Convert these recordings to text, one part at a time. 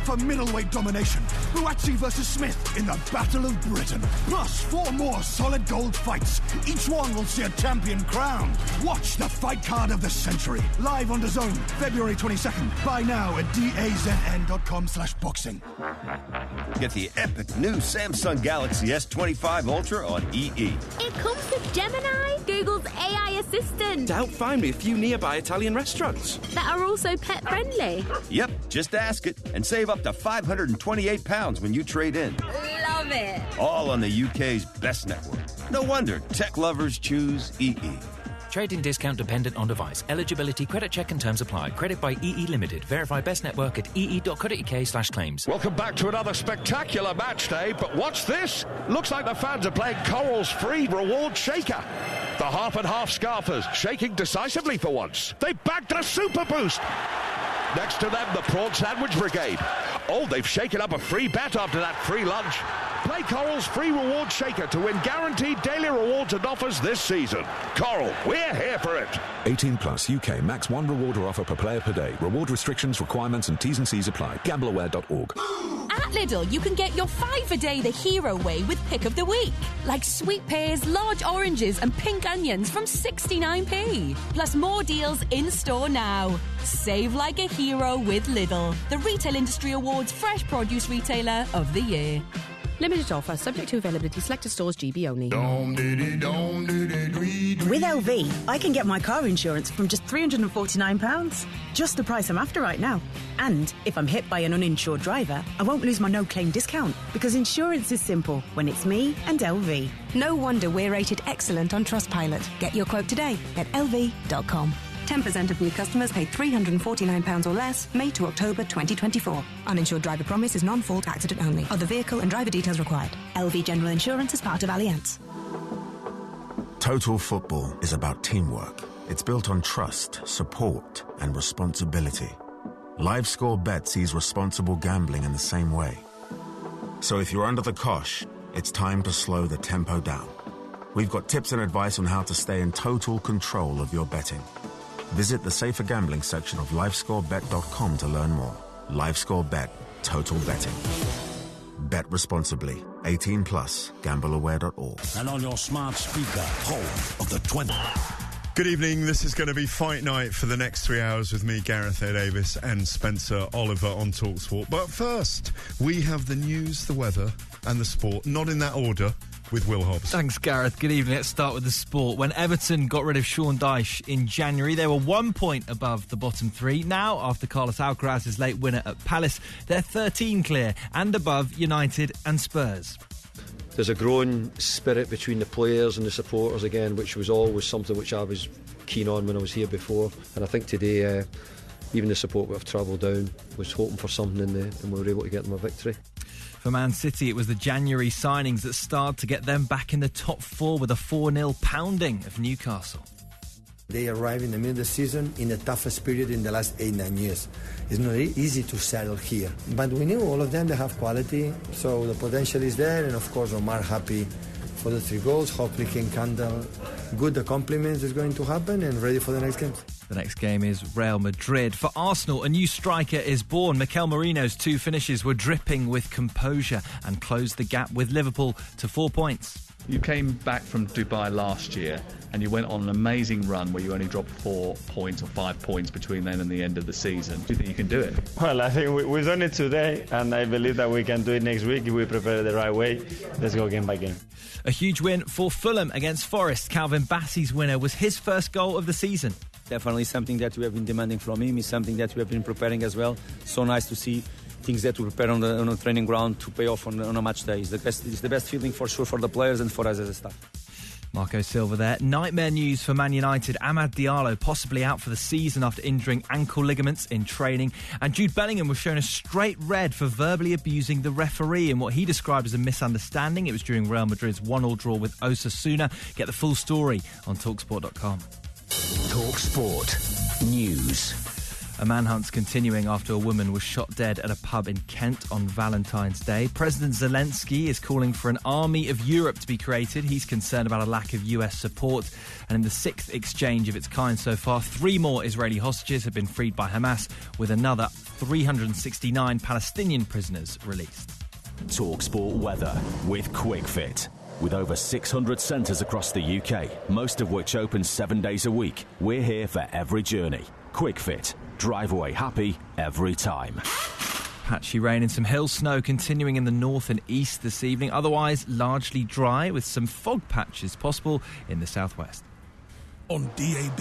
for middleweight domination. Buatsi versus Smith in the Battle of Britain. Plus 4 more solid gold fights. Each one will see a champion crowned. Watch the fight card of the century. Live on DAZN, February 22nd. Buy now at dazn.com/boxing. Get the epic new Samsung Galaxy S25 Ultra on EE. It comes with Gemini, Google's AI assistant. To help find me a few nearby Italian restaurants. That are also pet-friendly. Yep, just ask it and save up to £528 when you trade in. Love it. All on the UK's best network. No wonder tech lovers choose EE. Trade-in discount dependent on device. Eligibility, credit check and terms apply. Credit by EE Limited. Verify best network at ee.co.uk/claims. Welcome back to another spectacular match day, but watch this. Looks like the fans are playing Catterall's free reward shaker. The half and half scarfers shaking decisively for once. They bagged a super boost. Next to them, the prawn sandwich brigade. Oh, they've shaken up a free bet after that free lunch. Play Catterall's free reward shaker to win guaranteed daily rewards and offers this season. Catterall, we're here for it. 18 plus UK max 1 reward or offer per player per day. Reward restrictions, requirements and T's and C's apply. Gambleaware.org. At Lidl, you can get your 5 a day the hero way with pick of the week. Like sweet pears, large oranges and pink onions from 69p. Plus more deals in store now. Save like a hero with Lidl. The Retail Industry Awards Fresh Produce Retailer of the Year. Limited offer, subject to availability, selected stores, GB only. With LV, I can get my car insurance from just £349. Just the price I'm after right now. And if I'm hit by an uninsured driver, I won't lose my no-claim discount, because insurance is simple when it's me and LV. No wonder we're rated excellent on Trustpilot. Get your quote today at lv.com. 10% of new customers paid £349 or less, May to October 2024. Uninsured driver promise is non-fault accident only. Other vehicle and driver details required. LV General Insurance is part of Allianz. Total football is about teamwork. It's built on trust, support, and responsibility. LiveScore Bet sees responsible gambling in the same way. So if you're under the cosh, it's time to slow the tempo down. We've got tips and advice on how to stay in total control of your betting. Visit the safer gambling section of livescorebet.com to learn more. LiveScore Bet. Total betting. Bet responsibly. 18 plus. Gambleaware.org. And on your smart speaker, home of the 20. Good evening. This is going to be fight night for the next 3 hours with me, Gareth A. Davis, and Spencer Oliver on TalkSport. But first, we have the news, the weather, and the sport. Not in that order. With Will Hobbs. Thanks, Gareth. Good evening. Let's start with the sport. When Everton got rid of Sean Dyche in January, they were 1 point above the bottom 3. Now, after Carlos Alcaraz's late winner at Palace, they're 13 clear and above United and Spurs. There's a growing spirit between the players and the supporters again, which was always something which I was keen on when I was here before. And I think today, even the support that have travelled down was hoping for something in there, and we were able to get them a victory. For Man City, it was the January signings that started to get them back in the top 4 with a 4-0 pounding of Newcastle. They arrived in the middle of the season in the toughest period in the last 8-9 years. It's not easy to settle here. But we knew all of them, they have quality, so the potential is there. And of course, Omar happy for the 3 goals. Hopefully can handle good the compliments is going to happen and ready for the next game. The next game is Real Madrid. For Arsenal, a new striker is born. Mikel Merino's 2 finishes were dripping with composure and closed the gap with Liverpool to 4 points. You came back from Dubai last year and you went on an amazing run where you only dropped 4 points or 5 points between then and the end of the season. Do you think you can do it? Well, I think we've done it today, and I believe that we can do it next week if we prepare it the right way. Let's go game by game. A huge win for Fulham against Forest. Calvin Bassey's winner was his first goal of the season. Definitely something that we have been demanding from him. It's something that we have been preparing as well. So nice to see things that we prepare on the training ground to pay off on a match day. It's the best feeling for sure for the players and for us as a staff. Marco Silva there. Nightmare news for Man United. Amad Diallo possibly out for the season after injuring ankle ligaments in training. And Jude Bellingham was shown a straight red for verbally abusing the referee in what he described as a misunderstanding. It was during Real Madrid's 1-1 draw with Osasuna. Get the full story on TalkSport.com. TalkSport News. A manhunt's continuing after a woman was shot dead at a pub in Kent on Valentine's Day. President Zelensky is calling for an army of Europe to be created. He's concerned about a lack of US support. And in the 6th exchange of its kind so far, 3 more Israeli hostages have been freed by Hamas, with another 369 Palestinian prisoners released. TalkSport weather with QuickFit. With over 600 centres across the UK, most of which open 7 days a week, we're here for every journey. QuickFit. Drive away happy every time. Patchy rain and some hill snow continuing in the north and east this evening. Otherwise, largely dry with some fog patches possible in the southwest. On DAB,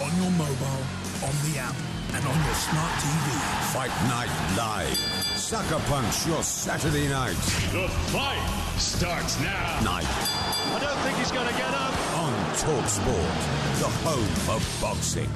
on your mobile, on the app, and on your smart TV. Fight Night Live. Sucker Punch your Saturday night. The fight starts now. Night. I don't think he's going to get up. On TalkSport, the home of boxing.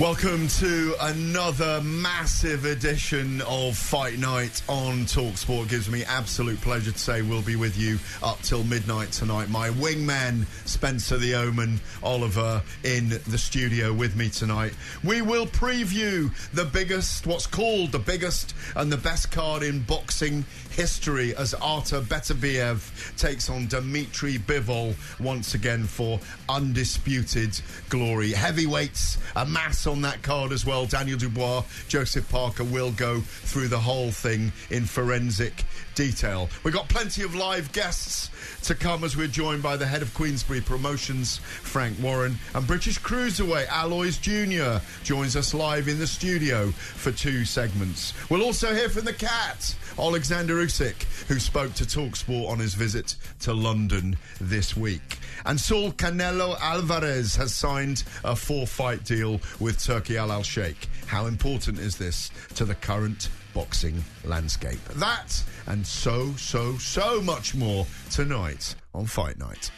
Welcome to another massive edition of Fight Night on TalkSport. It gives me absolute pleasure to say we'll be with you up till midnight tonight. My wingman, Spencer the Omen Oliver, in the studio with me tonight. We will preview the biggest, what's called the biggest and the best card in boxing history as Artur Beterbiev takes on Dmitry Bivol once again for undisputed glory. Heavyweights, a mass on that card as well. Daniel Dubois, Joseph Parker will go through the whole thing in forensic detail. We've got plenty of live guests to come as we're joined by the head of Queensberry Promotions, Frank Warren, and British Cruiserweight Alois Jr. joins us live in the studio for 2 segments. We'll also hear from the Cat, Alexander Usyk, who spoke to TalkSport on his visit to London this week. And Saul Canelo Alvarez has signed a 4-fight deal with Turki Al Sheikh. How important is this to the current boxing landscape? That and so much more tonight on Fight Night.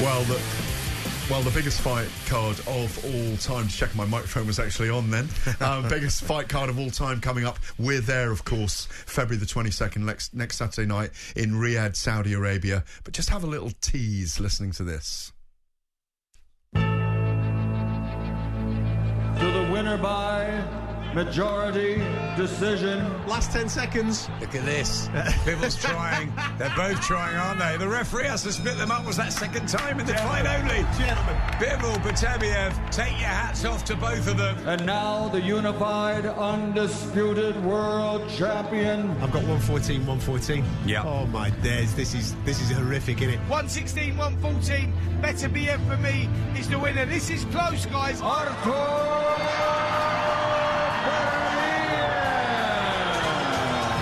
Well, the biggest fight card of all time. Just checking my microphone was actually on then. Biggest fight card of all time coming up. We're there, of course, February the 22nd, next Saturday night in Riyadh, Saudi Arabia. But just have a little tease listening to this. To the winner by majority decision. Last 10 seconds. Look at this. Bivol's trying. They're both trying, aren't they? The referee has to split them up. Was that second time in the fight only? Gentlemen. Bivol, Beterbiev, take your hats off to both of them. And now the unified, undisputed world champion. I've got 114. Yeah. Oh my days, this is horrific, isn't it? 116, 114. Beterbiev for me is the winner. This is close, guys.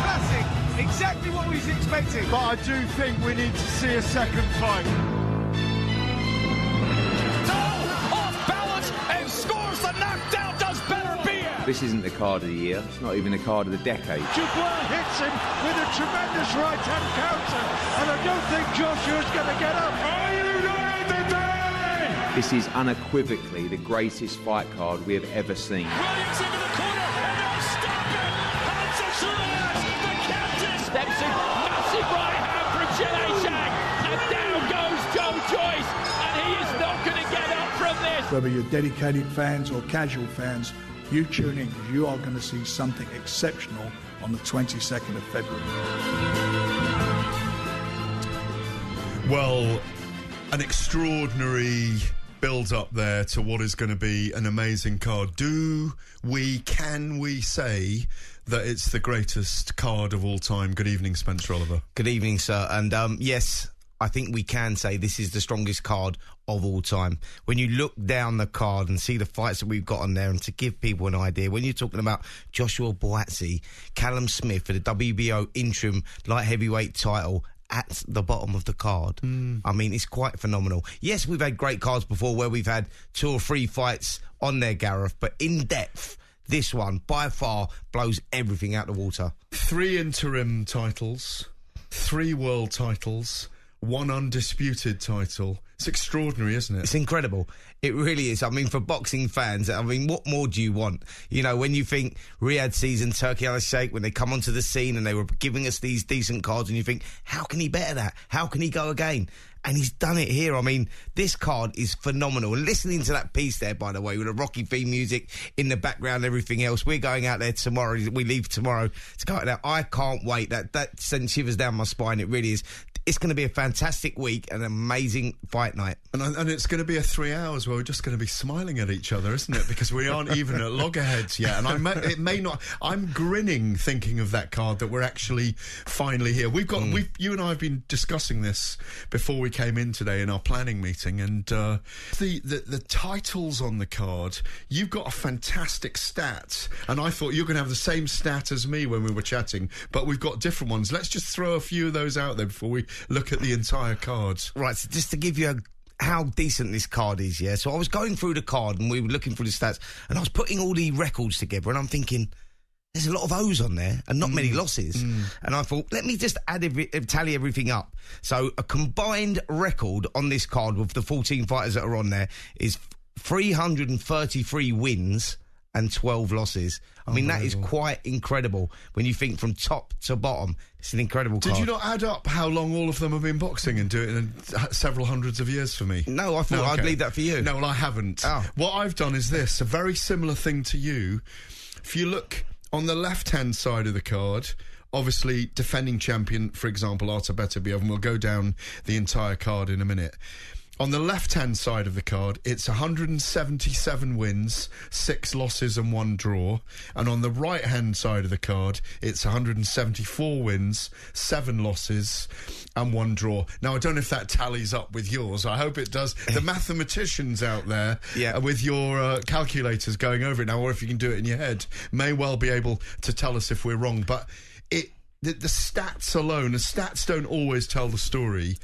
Classic, exactly what we was expecting. But I do think we need to see a second fight. Off balance and scores the knockdown. Does Beterbiev. This isn't the card of the year. It's not even the card of the decade. Dubois hits him with a tremendous right-hand counter, and I don't think Joshua's going to get up. Are you ready today? This is unequivocally the greatest fight card we have ever seen. Williams into the corner, and they'll stop it. The captain steps in, massive right hand from Chile Shang, and down goes Joe Joyce, and he is not going to get up from this. Whether you're dedicated fans or casual fans, you tune in because you are going to see something exceptional on the 22nd of February. Well, an extraordinary build-up there to what is going to be an amazing card. Can we say that it's the greatest card of all time? Good evening, Spencer Oliver. Good evening, sir. And yes, I think we can say this is the strongest card of all time. When you look down the card and see the fights that we've got on there, and to give people an idea, when you're talking about Joshua Buatsi, Callum Smith for the WBO interim light heavyweight title at the bottom of the card. I mean, it's quite phenomenal. Yes, we've had great cards before where we've had 2 or 3 fights on there, Gareth, but in depth, this one by far blows everything out the water. 3 interim titles, 3 world titles, 1 undisputed title. It's extraordinary, isn't it? It's incredible. It really is. I mean, for boxing fans, I mean, what more do you want? You know, when you think Riyadh season, Turki Al Sheikh, when they come onto the scene and they were giving us these decent cards, and you think, how can he better that? How can he go again? and he's done it here. I mean, this card is phenomenal. And listening to that piece there, by the way, with the Rocky theme music in the background, everything else, we're going out there tomorrow. We leave tomorrow to go out there. I can't wait. That sends shivers down my spine. It really is. It's going to be a fantastic week, an amazing fight night. And it's going to be a 3 hours where we're just going to be smiling at each other, isn't it? Because we aren't even at loggerheads yet. And it may not... I'm grinning thinking of that card that we're actually finally here. We've got... You and I have been discussing this before we came in today in our planning meeting, and the titles on the card, you've got a fantastic stat, and I thought you were going to have the same stat as me when we were chatting, but we've got different ones. Let's just throw a few of those out there before we look at the entire cards. Right, so just to give you how decent this card is, yeah? So I was going through the card and we were looking through the stats, and I was putting all the records together, and I'm thinking, there's a lot of O's on there and not many losses. And I thought, let me just tally everything up. So a combined record on this card with the 14 fighters that are on there is 333 wins and 12 losses. I mean, that is quite incredible when you think from top to bottom. It's an incredible card. Did you not add up how long all of them have been boxing and do it in several hundreds of years for me? No, I thought I'd leave that for you. No, well, I haven't. Oh. What I've done is this, a very similar thing to you. If you look on the left-hand side of the card, obviously defending champion, for example, Artur Beterbiev, and we'll go down the entire card in a minute. On the left-hand side of the card, it's 177 wins, 6 losses and 1 draw. And on the right-hand side of the card, it's 174 wins, 7 losses and 1 draw. Now, I don't know if that tallies up with yours. I hope it does. The mathematicians out there with your calculators going over it now, or if you can do it in your head, may well be able to tell us if we're wrong. But the stats alone, the stats don't always tell the story.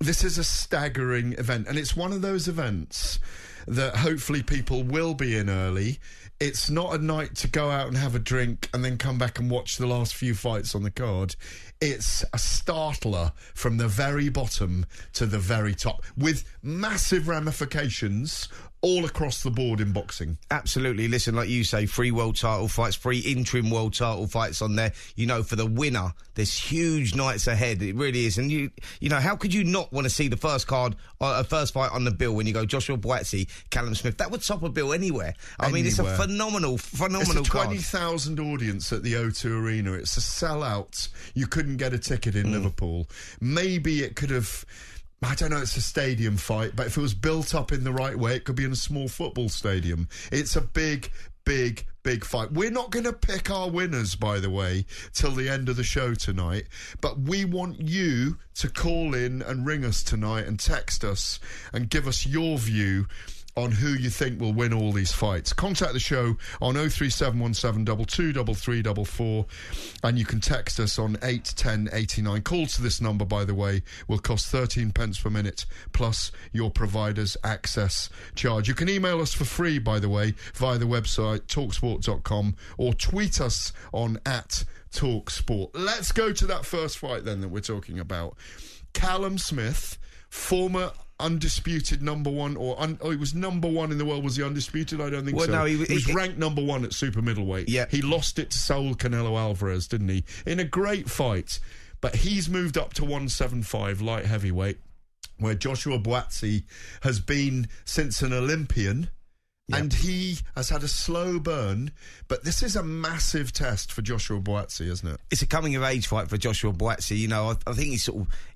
This is a staggering event, and it's one of those events that hopefully people will be in early. It's not a night to go out and have a drink and then come back and watch the last few fights on the card. It's a startler from the very bottom to the very top, with massive ramifications all across the board in boxing. Absolutely. Listen, like you say, 3 world title fights, 3 interim world title fights on there. You know, for the winner, there's huge nights ahead. It really is. And you know, how could you not want to see the first fight on the bill when you go Joshua Boatsy, Callum Smith? That would top a bill anywhere. I mean, it's a phenomenal card. It's a 20,000 audience at the O2 Arena. It's a sellout. You couldn't get a ticket in Liverpool. Maybe it could have... I don't know, it's a stadium fight, but if it was built up in the right way, it could be in a small football stadium. It's a big, big, big fight. We're not going to pick our winners, by the way, till the end of the show tonight, but we want you to call in and ring us tonight and text us and give us your view on who you think will win all these fights. Contact the show on 03717 223344, and you can text us on 81089. Calls to this number, by the way, will cost 13 pence per minute plus your provider's access charge. You can email us for free, by the way, via the website talksport.com, or tweet us on @talksport. Let's go to that first fight then that we're talking about. Callum Smith, former undisputed number one, he was number one in the world. Was he undisputed? I don't think so. No, he was ranked number one at super middleweight. Yeah. He lost it to Saul Canelo Alvarez, didn't he? In a great fight. But he's moved up to 175 light heavyweight, where Joshua Boatsy has been since an Olympian. Yep. And he has had a slow burn, but this is a massive test for Joshua Boatsy, isn't it? It's a coming-of-age fight for Joshua Boatsy. You know, I think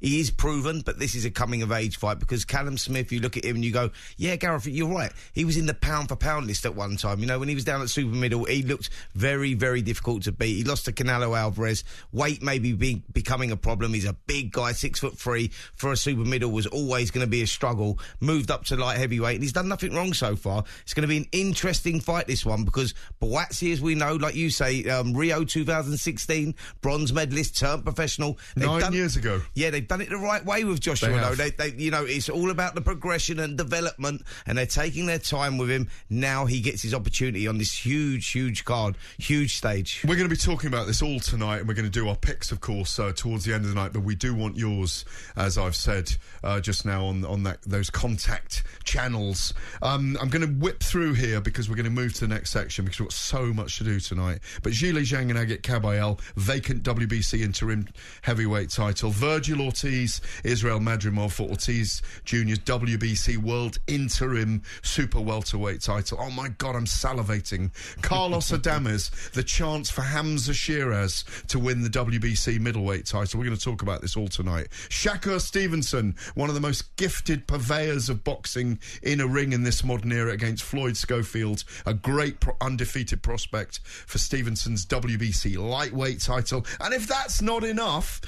he is proven, but this is a coming-of-age fight because Callum Smith, you look at him and you go, yeah, Gareth, you're right. He was in the pound-for-pound list at one time. You know, when he was down at super middle, he looked very, very difficult to beat. He lost to Canelo Alvarez. Weight maybe becoming a problem. He's a big guy, 6'3", for a super middle was always going to be a struggle. Moved up to light heavyweight, and he's done nothing wrong so far. It's going to be an interesting fight, this one, because Boatsy, as we know, like you say, Rio 2016, bronze medalist, turned professional. 9 years ago. Yeah, they've done it the right way with Joshua, though. They, you know, it's all about the progression and development, and they're taking their time with him. Now he gets his opportunity on this huge, huge card, huge stage. We're going to be talking about this all tonight, and we're going to do our picks, of course, towards the end of the night, but we do want yours, as I've said just now, on those contact channels. I'm going to whip through here because we're going to move to the next section because we've got so much to do tonight. But Zhilei Zhang and Agit Kabayel, vacant WBC interim heavyweight title. Virgil Ortiz, Israel Madrimov for Ortiz Jr.'s WBC world interim super welterweight title. Oh my God, I'm salivating. Carlos Adames, the chance for Hamza Shiraz to win the WBC middleweight title. We're going to talk about this all tonight. Shakur Stevenson, one of the most gifted purveyors of boxing in a ring in this modern era, against Floyd Schofield, a great undefeated prospect for Stevenson's WBC lightweight title. And if that's not enough,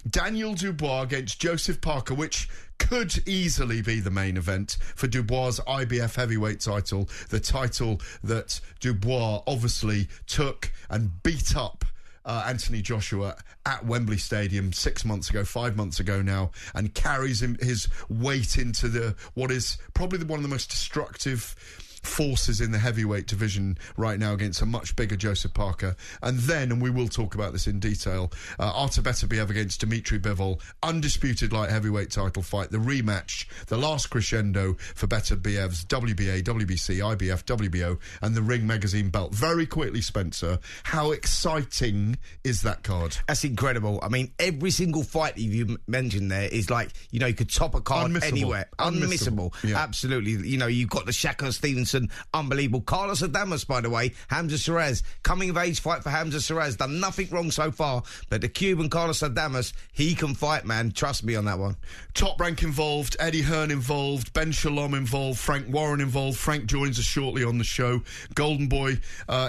Daniel Dubois against Joseph Parker, which could easily be the main event for Dubois' IBF heavyweight title, the title that Dubois obviously took and beat up Anthony Joshua at Wembley Stadium 5 months ago now, and carries his weight into what is probably one of the most destructive forces in the heavyweight division right now against a much bigger Joseph Parker. And then, and we will talk about this in detail, Artur Beterbiev against Dmitry Bivol, undisputed light heavyweight title fight, the rematch, the last crescendo for Beterbiev's WBA, WBC, IBF, WBO and the Ring Magazine belt. Very quickly, Spencer, how exciting is that card? That's incredible. I mean, every single fight you mentioned there is like, you know, you could top a card anywhere. Unmissable. Yeah. Absolutely. You know, you've got the Shakur Stevenson, unbelievable. Carlos Adames, by the way, Hamza Shiraz, coming of age fight for Hamza Shiraz, done nothing wrong so far, but the Cuban Carlos Adames, he can fight, man. Trust me on that one. Top Rank involved, Eddie Hearn involved, Ben Shalom involved, Frank Warren involved. Frank joins us shortly on the show. Golden Boy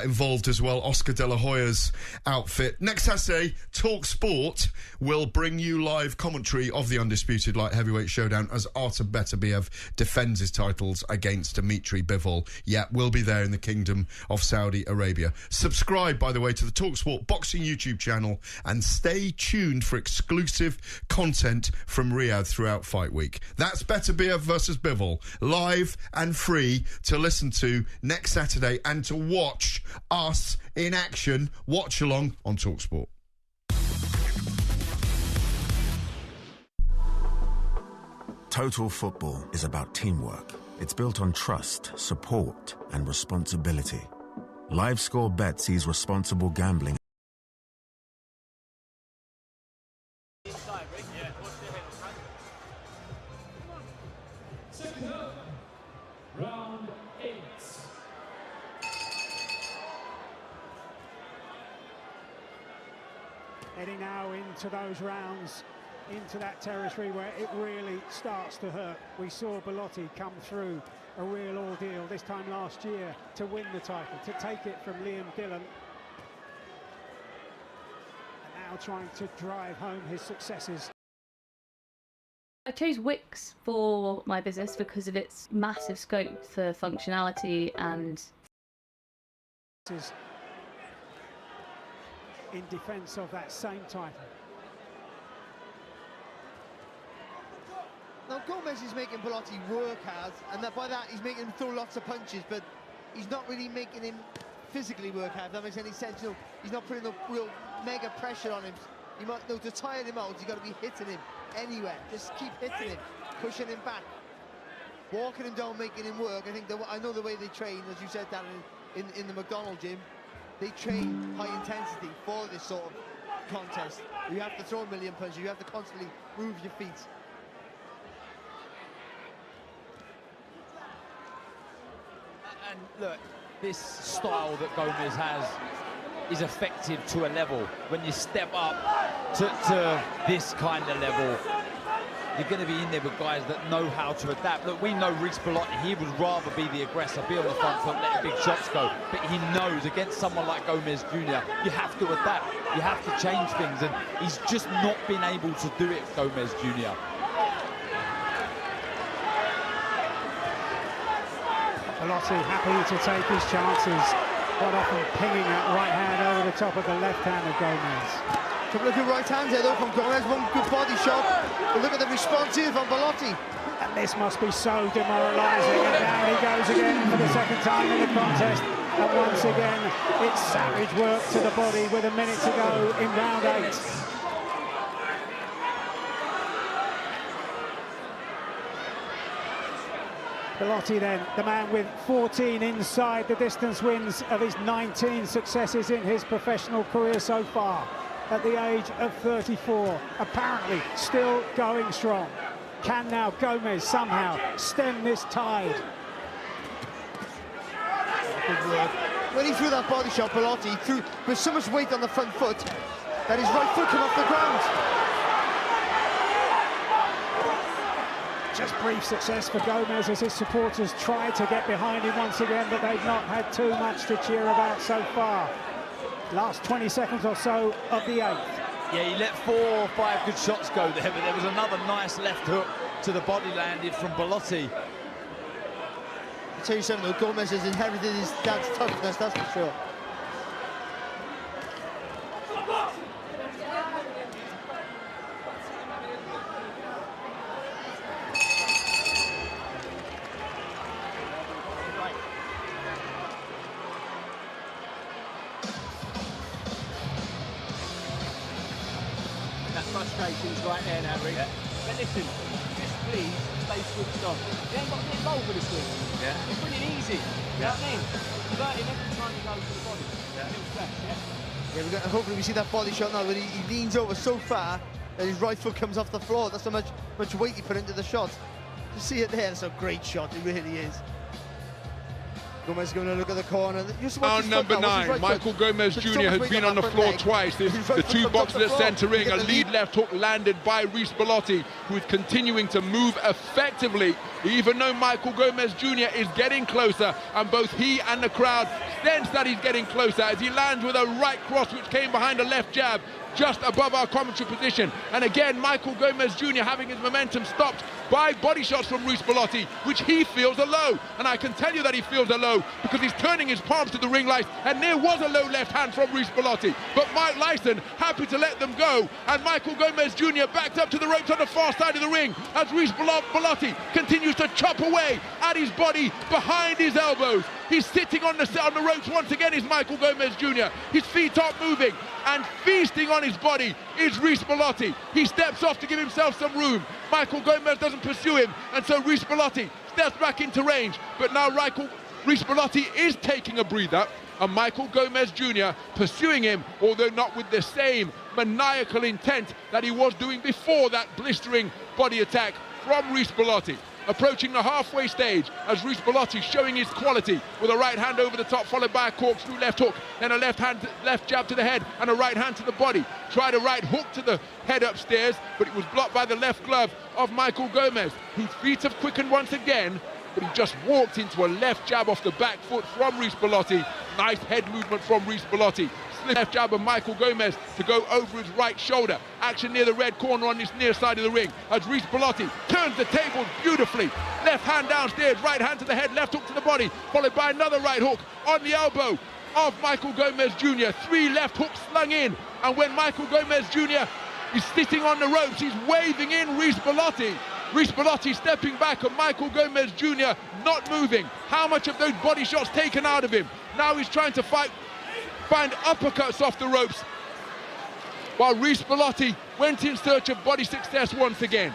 involved as well, Oscar De La Hoya's outfit. Next Saturday, Talk Sport will bring you live commentary of the undisputed light heavyweight showdown as Artur Beterbiev defends his titles against Dmitry Bivol. Yeah, we'll be there in the Kingdom of Saudi Arabia. Subscribe, by the way, to the TalkSport Boxing YouTube channel and stay tuned for exclusive content from Riyadh throughout Fight Week. That's Beterbiev versus Bivol, live and free to listen to next Saturday and to watch us in action. Watch along on TalkSport. Total Football is about teamwork. It's built on trust, support, and responsibility. Live Score Bet sees responsible gambling. Round 8. Heading now into those rounds, into that territory where it really starts to hurt. We saw Bellotti come through a real ordeal this time last year to win the title, to take it from Liam Dillon. And now trying to drive home his successes. I chose Wix for my business because of its massive scope for functionality and in defence of that same title. Now Gomez is making Bellotti work hard, and by that he's making him throw lots of punches, but he's not really making him physically work hard, if that makes any sense. You know, he's not putting no real mega pressure on him. To tire him out, you've got to be hitting him anywhere. Just keep hitting him, pushing him back, walking him down, making him work. I know the way they train, as you said, Dan, in the McDonald gym. They train high intensity for this sort of contest. You have to throw a million punches, you have to constantly move your feet. And look, this style that Gomez has is effective to a level. When you step up to this kind of level, you're going to be in there with guys that know how to adapt. Look, we know Reece Bellotti, he would rather be the aggressor, be on the front foot, let big shots go. But he knows against someone like Gomez Jr., you have to adapt, you have to change things, and he's just not been able to do it, Gomez Jr. Bellotti happy to take his chances, quite often pinging that right hand over the top of the left hand of Gomez. Took a look at right hand there though from Gomez, one good body shot, but look at the response here from Bellotti. And this must be so demoralising, and down he goes again for the second time in the contest. And once again, it's savage work to the body with a minute to go in round 8. Bellotti then, the man with 14 inside the distance wins of his 19 successes in his professional career so far, at the age of 34, apparently still going strong. Can now Gomez somehow stem this tide? Good work. When he threw that body shot, Bellotti threw with so much weight on the front foot that his right foot came off the ground. Just brief success for Gomez as his supporters tried to get behind him once again, but they've not had too much to cheer about so far. Last 20 seconds or so of the 8th. Yeah, he let 4 or 5 good shots go there, but there was another nice left hook to the body landed from Bellotti. I'll tell you something though, Gomez has inherited his dad's toughness, that's for sure. Frustrations right there now, Rick. Yeah. But listen, just please stay switched on. You ain't got to get involved with this thing. Yeah. It's pretty easy. You know what I mean? Convert him every time he goes to the body. Yeah, hopefully we see that body shot now, but he leans over so far that his right foot comes off the floor. That's how much weight he put into the shot. You see it there, it's a great shot, it really is. Gomez going to look at the corner. Round number 9, Michael Gomez Jr. has been on the floor twice. The 2 boxes at centre ring. A lead left hook landed by Reece Bellotti, who is continuing to move effectively, even though Michael Gomez Jr. is getting closer, and both he and the crowd sense that he's getting closer as he lands with a right cross which came behind a left jab just above our commentary position. And again, Michael Gomez Jr. having his momentum stopped by body shots from Reece Bellotti, which he feels are low. And I can tell you that he feels are low because he's turning his palms to the ring lights, and there was a low left hand from Reece Bellotti. But Mike Lyson happy to let them go, and Michael Gomez Jr. backed up to the ropes on the far side of the ring as Reece Bellotti continues to chop away at his body behind his elbows. He's sitting on the ropes once again, is Michael Gomez Jr. His feet aren't moving, and feasting on his body is Reece Bellotti. He steps off to give himself some room. Michael Gomez doesn't pursue him, and so Reece Bellotti steps back into range. But now Reece Bellotti is taking a breather, and Michael Gomez Jr. pursuing him, although not with the same maniacal intent that he was doing before that blistering body attack from Reece Bellotti. Approaching the halfway stage as Reece Bellotti showing his quality with a right hand over the top, followed by a corkscrew left hook, then a left jab to the head and a right hand to the body. Tried a right hook to the head upstairs, but it was blocked by the left glove of Michael Gomez. His feet have quickened once again, but he just walked into a left jab off the back foot from Reece Bellotti. Nice head movement from Reece Bellotti. Left jab of Michael Gomez to go over his right shoulder. Action near the red corner on this near side of the ring as Reece Bellotti turns the table beautifully. Left hand downstairs, right hand to the head, left hook to the body, followed by another right hook on the elbow of Michael Gomez Jr. 3 left hooks slung in, and when Michael Gomez Jr. is sitting on the ropes, he's waving in Reece Bellotti. Reece Bellotti stepping back and Michael Gomez Jr. not moving. How much of those body shots taken out of him? Now he's trying to find uppercuts off the ropes, while Reece Bellotti went in search of body success once again.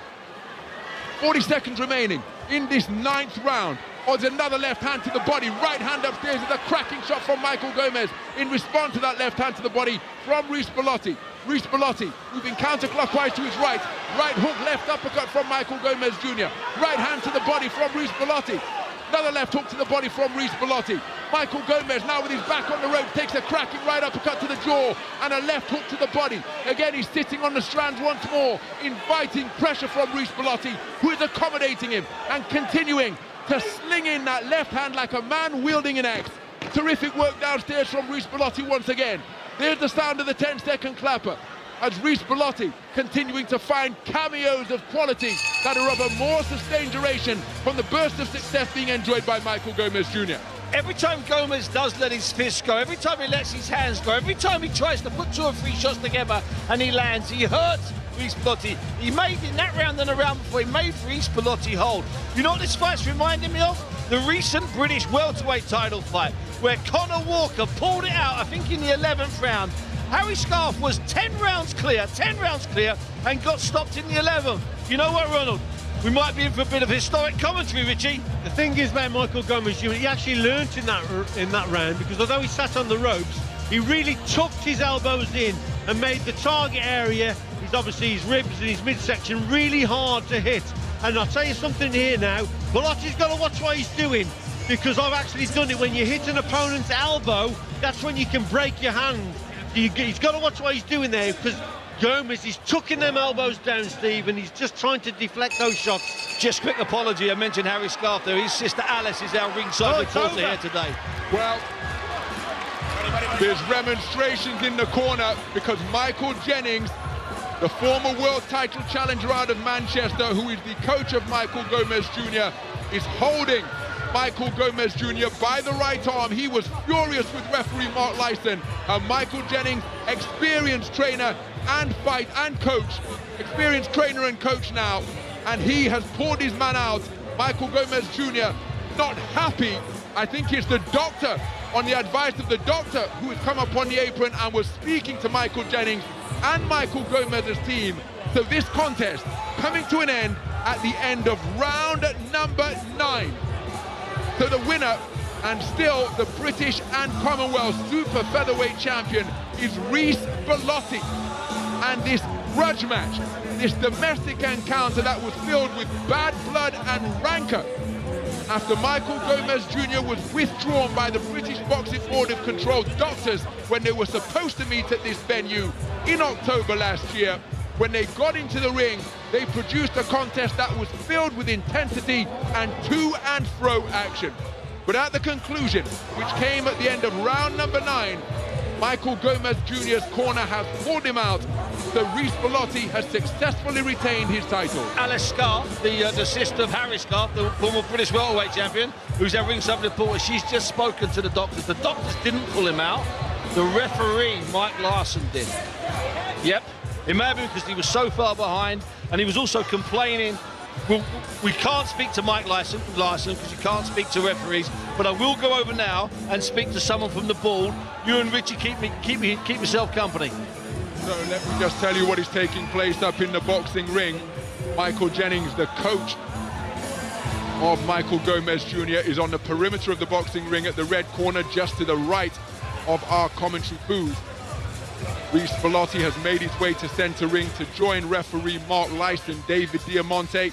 40 seconds remaining in this 9th round. Odds another left hand to the body, right hand upstairs with a cracking shot from Michael Gomez in response to that left hand to the body from Reece Bellotti. Reece Bellotti moving counterclockwise to his right hook, left uppercut from Michael Gomez Jr. Right hand to the body from Reece Bellotti. Another left hook to the body from Reece Bellotti. Michael Gomez now with his back on the rope takes a cracking right uppercut to the jaw and a left hook to the body. Again, he's sitting on the strands once more, inviting pressure from Reece Bellotti, who is accommodating him and continuing to sling in that left hand like a man wielding an axe. Terrific work downstairs from Reece Bellotti once again. There's the sound of the 10-second clapper as Reece Bellotti continuing to find cameos of quality that are of a more sustained duration from the burst of success being enjoyed by Michael Gomez Jr. Every time Gomez does let his fists go, every time he lets his hands go, every time he tries to put 2 or 3 shots together and he lands, he hurts Reece Bellotti. He made in that round and a round before, he made Reece Bellotti hold. You know what this fight's reminding me of? The recent British welterweight title fight where Conor Walker pulled it out, I think in the 11th round. Harry Scarf was 10 rounds clear, and got stopped in the 11th. You know what, Ronald? we might be in for a bit of historic commentary, Richie. The thing is about Michael Gomez Jr., he actually learnt in that round, because although he sat on the ropes, he really tucked his elbows in and made the target area, his ribs and his midsection, really hard to hit. And I'll tell you something here now, Belotti's got to watch what he's doing, because I've actually done it. When you hit an opponent's elbow, that's when you can break your hand. He's got to watch what he's doing there, because Gomez is tucking them elbows down, Steve, and he's just trying to deflect those shots. Just quick apology, I mentioned Harry Scarf there. His sister Alice is our ringside reporter here today. Well, there's remonstrations in the corner because Michael Jennings, the former world title challenger out of Manchester, who is the coach of Michael Gomez Jr., is holding Michael Gomez Jr. by the right arm. He was furious with referee Mark Lyson, and Michael Jennings, experienced trainer and fight and coach, experienced trainer and coach now, and he has pulled his man out. Michael Gomez Jr. not happy. I think it's the doctor, on the advice of the doctor, who has come up on the apron and was speaking to Michael Jennings and Michael Gomez's team. So this contest coming to an end at the end of round number 9. So the winner, and still the British and Commonwealth super featherweight champion, is Reece Bellotti. And this grudge match, this domestic encounter that was filled with bad blood and rancor, after Michael Gomez Jr. was withdrawn by the British Boxing Board of Control doctors when they were supposed to meet at this venue in October last year. When they got into the ring, they produced a contest that was filled with intensity and to and fro action. But at the conclusion, which came at the end of round number 9, Michael Gomez Jr.'s corner has pulled him out, so Reece Bellotti has successfully retained his title. Alice Scarf, the sister of Harry Scarf, the former British welterweight champion, who's our ringside reporter, she's just spoken to the doctors. The doctors didn't pull him out. The referee, Mike Larson, did. Yep, it may have been because he was so far behind, and he was also complaining. Well, we can't speak to Mike Larson because you can't speak to referees, but I will go over now and speak to someone from the board. You and Richie keep yourself company. So let me just tell you what is taking place up in the boxing ring. Michael Jennings, the coach of Michael Gomez Jr., is on the perimeter of the boxing ring at the red corner, just to the right of our commentary booth. Reece Bellotti has made his way to centre ring to join referee Mark Lyson. David Diamante,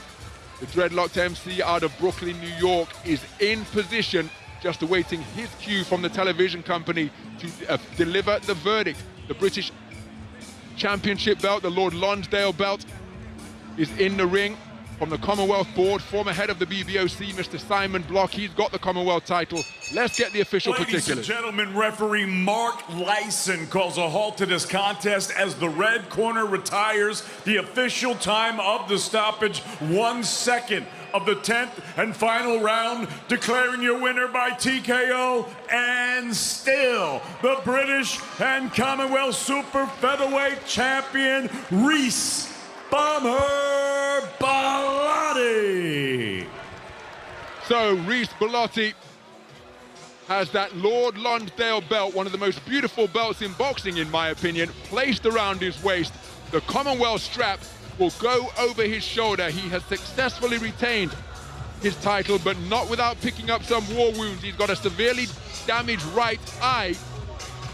the dreadlocked MC out of Brooklyn, New York, is in position, just awaiting his cue from the television company to deliver the verdict. The British Championship belt, the Lord Lonsdale belt, is in the ring. From the Commonwealth Board, former head of the BBOC, Mr. Simon Block, he's got the Commonwealth title. Let's get the official particulars. Ladies and gentlemen, referee Mark Lyson calls a halt to this contest as the red corner retires. The official time of the stoppage, 1 second of the 10th and final round, declaring your winner by TKO, and still the British and Commonwealth Super Featherweight Champion, Reece Bomber Bellotti. So Reece Bellotti has that Lord Lonsdale belt, one of the most beautiful belts in boxing, in my opinion, placed around his waist. The Commonwealth strap will go over his shoulder. He has successfully retained his title, but not without picking up some war wounds. He's got a severely damaged right eye,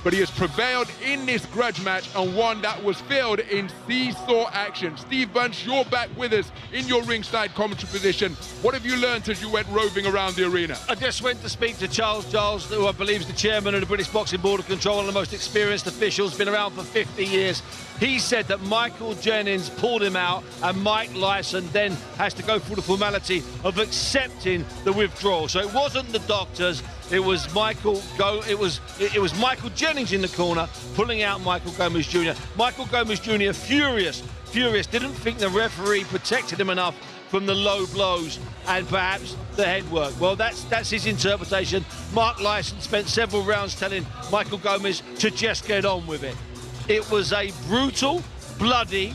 but he has prevailed in this grudge match, and one that was filled in seesaw action. Steve Bunch, you're back with us in your ringside commentary position. What have you learned as you went roving around the arena? I just went to speak to Charles Giles, who I believe is the chairman of the British Boxing Board of Control, one of the most experienced officials, been around for 50 years. He said that Michael Jennings pulled him out, and Mike Lyson then has to go through the formality of accepting the withdrawal. So it wasn't the doctors, it was Michael Jennings in the corner pulling out Michael Gomez Jr. Michael Gomez Jr. furious, didn't think the referee protected him enough from the low blows and perhaps the head work. Well, that's his interpretation. Mark Lyson spent several rounds telling Michael Gomez to just get on with it. It was a brutal, bloody,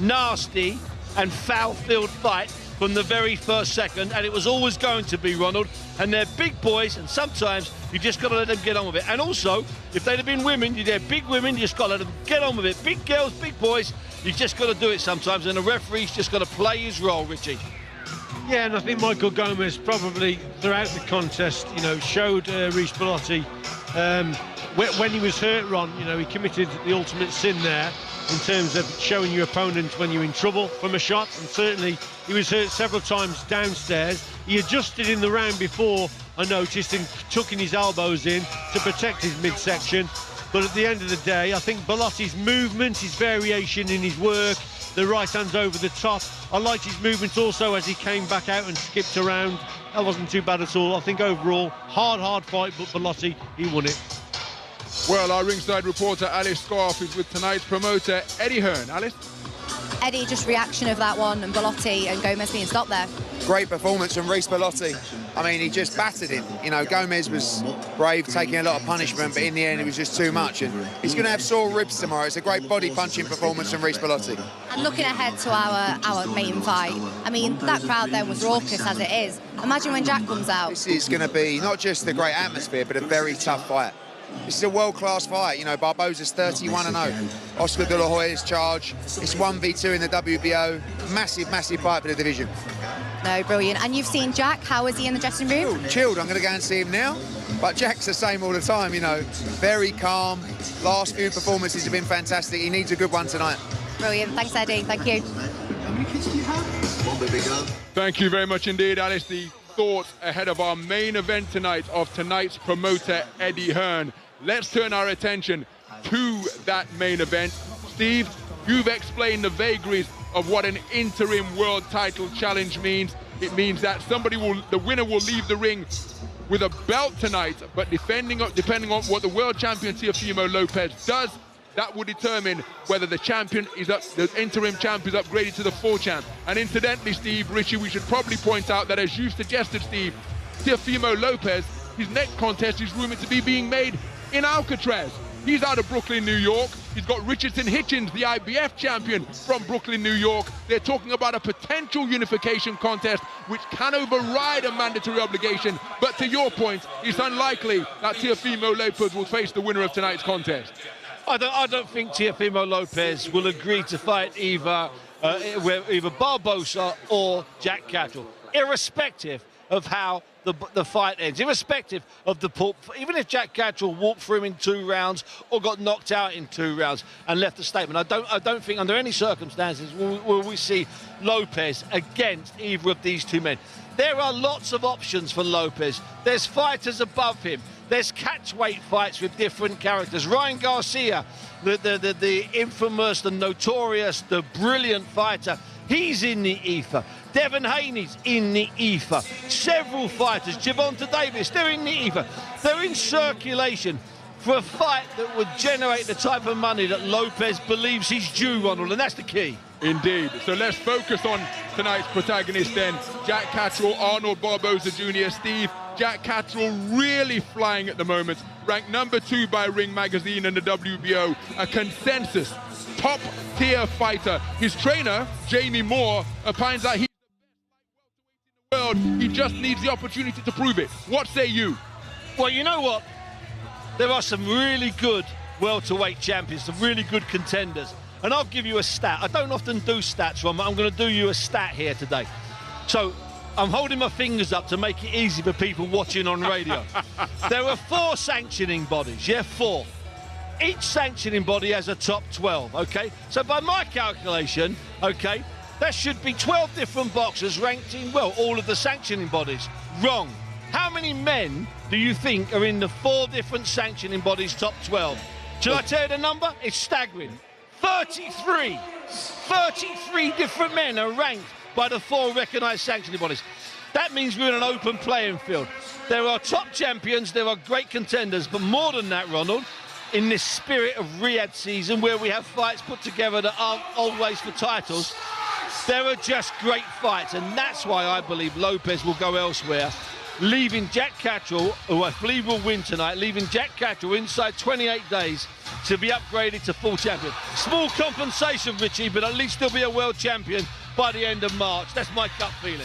nasty and foul-filled fight from the very first second, and it was always going to be, Ronald. And they're big boys, and sometimes you just got to let them get on with it. And also, if they'd have been women, they're big women, you just got to let them get on with it. Big girls, big boys, you just got to do it sometimes, and the referee's just got to play his role, Richie. Yeah, and I think Michael Gomez probably throughout the contest, you know, showed Reece Bellotti when he was hurt, Ron, you know, he committed the ultimate sin there in terms of showing your opponent when you're in trouble from a shot, and certainly he was hurt several times downstairs. He adjusted in the round before, I noticed, and tucking his elbows in to protect his midsection. But at the end of the day, I think Bellotti's movement, his variation in his work, the right hand's over the top. I liked his movement also as he came back out and skipped around. That wasn't too bad at all. I think overall, hard fight, but Bellotti, he won it. Well, our ringside reporter Alice Scarf is with tonight's promoter Eddie Hearn. Alice? Eddie, just reaction of that one, and Bellotti and Gomez being stopped there. Great performance from Reece Bellotti. I mean, he just battered him. You know, Gomez was brave, taking a lot of punishment, but in the end it was just too much. And he's going to have sore ribs tomorrow. It's a great body punching performance from Reece Bellotti. And looking ahead to our main fight, I mean, that crowd then was raucous as it is. Imagine when Jack comes out. This is going to be not just a great atmosphere, but a very tough fight. This is a world-class fight. You know, Barboza's 31-0. Oscar De La Hoya's charge. It's 1v2 in the WBO. Massive fight for the division. No, brilliant. And you've seen Jack. How is he in the dressing room? Chilled. I'm going to go and see him now. But Jack's the same all the time, you know. Very calm. Last few performances have been fantastic. He needs a good one tonight. Brilliant. Thanks, Eddie. Thank you. Thank you very much indeed, Alice. The thoughts ahead of our main event tonight of tonight's promoter Eddie Hearn. Let's turn our attention to that main event. Steve, you've explained the vagaries of what an interim world title challenge means. It means that the winner will leave the ring with a belt tonight, but depending on what the world champion Teofimo Lopez does, that will determine whether the interim champ is upgraded to the full champ. And incidentally, Steve, Richie, we should probably point out that, as you suggested, Steve, Teofimo Lopez, his next contest is rumored to be being made in Alcatraz. He's out of Brooklyn, New York. He's got Richardson Hitchens, the IBF champion from Brooklyn, New York. They're talking about a potential unification contest which can override a mandatory obligation. But to your point, it's unlikely that Teofimo Lopez will face the winner of tonight's contest. I don't think Teofimo Lopez will agree to fight either Barboza or Jack Catterall, irrespective of how the fight ends, irrespective of even if Jack Catterall walked through him in 2 rounds or got knocked out in 2 rounds and left a statement. I don't think under any circumstances will we see Lopez against either of these two men. There are lots of options for Lopez. There's fighters above him. There's catchweight fights with different characters. Ryan Garcia, the infamous, the notorious, the brilliant fighter, he's in the ether. Devin Haney's in the ether. Several fighters, Gervonta Davies, they're in the ether. They're in circulation for a fight that would generate the type of money that Lopez believes he's due, Ronald, and that's the key. Indeed. So let's focus on tonight's protagonist then. Jack Catterall, Arnold Barboza Jr. Steve, Jack Catterall really flying at the moment. Ranked number 2 by Ring Magazine and the WBO. A consensus top-tier fighter. His trainer, Jamie Moore, opines that he's the best in the world. He just needs the opportunity to prove it. What say you? Well, you know what? There are some really good welterweight champions, some really good contenders. And I'll give you a stat. I don't often do stats, Ron, but I'm going to do you a stat here today. So I'm holding my fingers up to make it easy for people watching on radio. There are 4 sanctioning bodies, 4. Each sanctioning body has a top 12, okay? So by my calculation, okay, there should be 12 different boxers ranked in, well, all of the sanctioning bodies. Wrong. How many men do you think are in the 4 different sanctioning bodies top 12? Shall I tell you the number? It's staggering. 33 different men are ranked by the 4 recognised sanctioning bodies. That means we're in an open playing field. There are top champions, there are great contenders, but more than that, Ronald, in this spirit of Riyadh season where we have fights put together that aren't always for titles, there are just great fights, and that's why I believe Lopez will go elsewhere, leaving Jack Catterall, who I believe will win tonight, leaving Jack Catterall inside 28 days to be upgraded to full champion. Small compensation, Richie, but at least he'll be a world champion by the end of March. That's my gut feeling.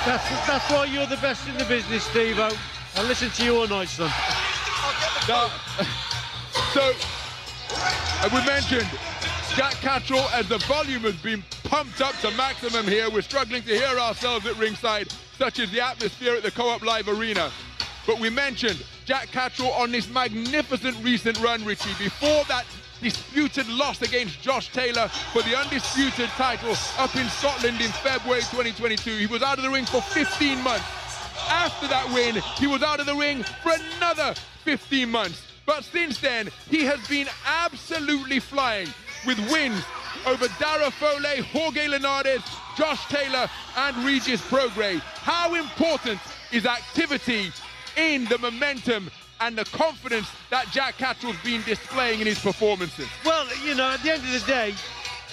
That's why you're the best in the business, Steve-O. I listen to you all night, son. So, as we mentioned, Jack Catterall, as the volume has been pumped up to maximum here. We're struggling to hear ourselves at ringside, such is the atmosphere at the Co-op Live Arena. But we mentioned Jack Catterall on this magnificent recent run, Richie. Before that disputed loss against Josh Taylor for the undisputed title up in Scotland in February 2022, he was out of the ring for 15 months. After that win, he was out of the ring for another 15 months. But since then, he has been absolutely flying with wins over Dara Foley, Jorge Linares, Josh Taylor and Regis Prograis. How important is activity in the momentum and the confidence that Jack Catterall's been displaying in his performances? Well, you know, at the end of the day,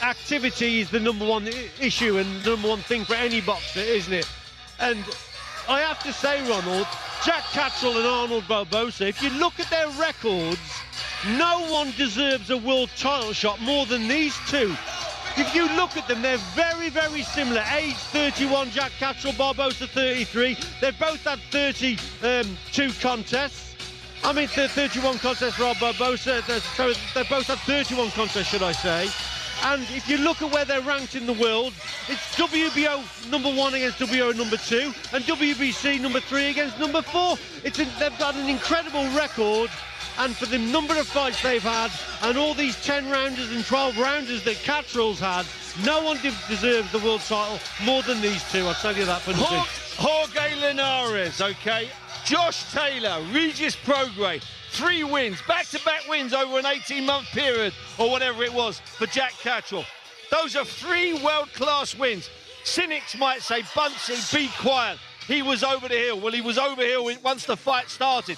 activity is the number one issue and the number one thing for any boxer, isn't it? And I have to say, Ronald, Jack Catterall and Arnold Barboza, if you look at their records, no one deserves a world title shot more than these two. If you look at them, they're very, very similar. Age 31, Jack Catterall, Barboza 33. They've both had 32 contests. I mean, 31 contests for Barboza. So they've both had 31 contests, should I say. And if you look at where they're ranked in the world, it's WBO number 1 against WBO number 2 and WBC number 3 against number 4. They've got an incredible record, and for the number of fights they've had and all these 10-rounders and 12-rounders that Catterall's had, no one deserves the world title more than these two, I'll tell you that for nothing. Jorge Linares, OK. Josh Taylor, Regis Prograis. 3 wins, back-to-back wins over an 18-month period, or whatever it was, for Jack Catterall. Those are 3 world-class wins. Cynics might say, Buncey, be quiet. He was over the hill. Well, he was over the hill once the fight started.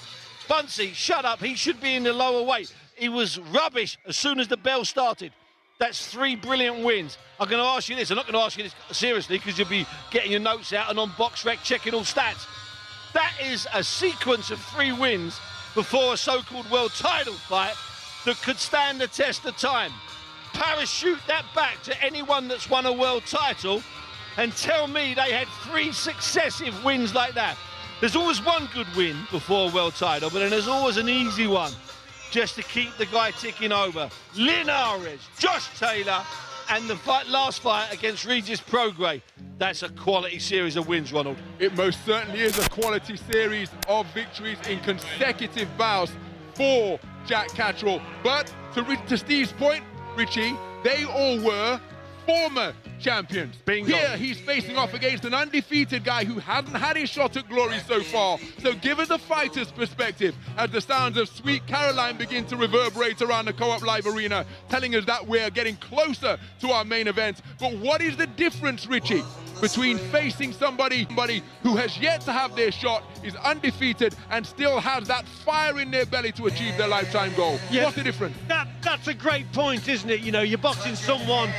Buncey, shut up. He should be in the lower weight. He was rubbish as soon as the bell started. That's 3 brilliant wins. I'm going to ask you this. I'm not going to ask you this seriously because you'll be getting your notes out and on BoxRec checking all stats. That is a sequence of 3 wins before a so-called world title fight that could stand the test of time. Parachute that back to anyone that's won a world title and tell me they had 3 successive wins like that. There's always one good win before a world title, but then there's always an easy one just to keep the guy ticking over. Linares, Josh Taylor, and the last fight against Regis Prograis. That's a quality series of wins, Ronald. It most certainly is a quality series of victories in consecutive bouts for Jack Catterall. But to Steve's point, Richie, they all were former champions. Bingo. Here he's facing off against an undefeated guy who hasn't had his shot at glory so far. So give us a fighter's perspective as the sounds of Sweet Caroline begin to reverberate around the Co-op Live Arena, telling us that we're getting closer to our main event. But what is the difference, Richie, between facing somebody who has yet to have their shot, is undefeated, and still has that fire in their belly to achieve their lifetime goal? Yeah, what's the difference? That's a great point, isn't it? You know, you're boxing someone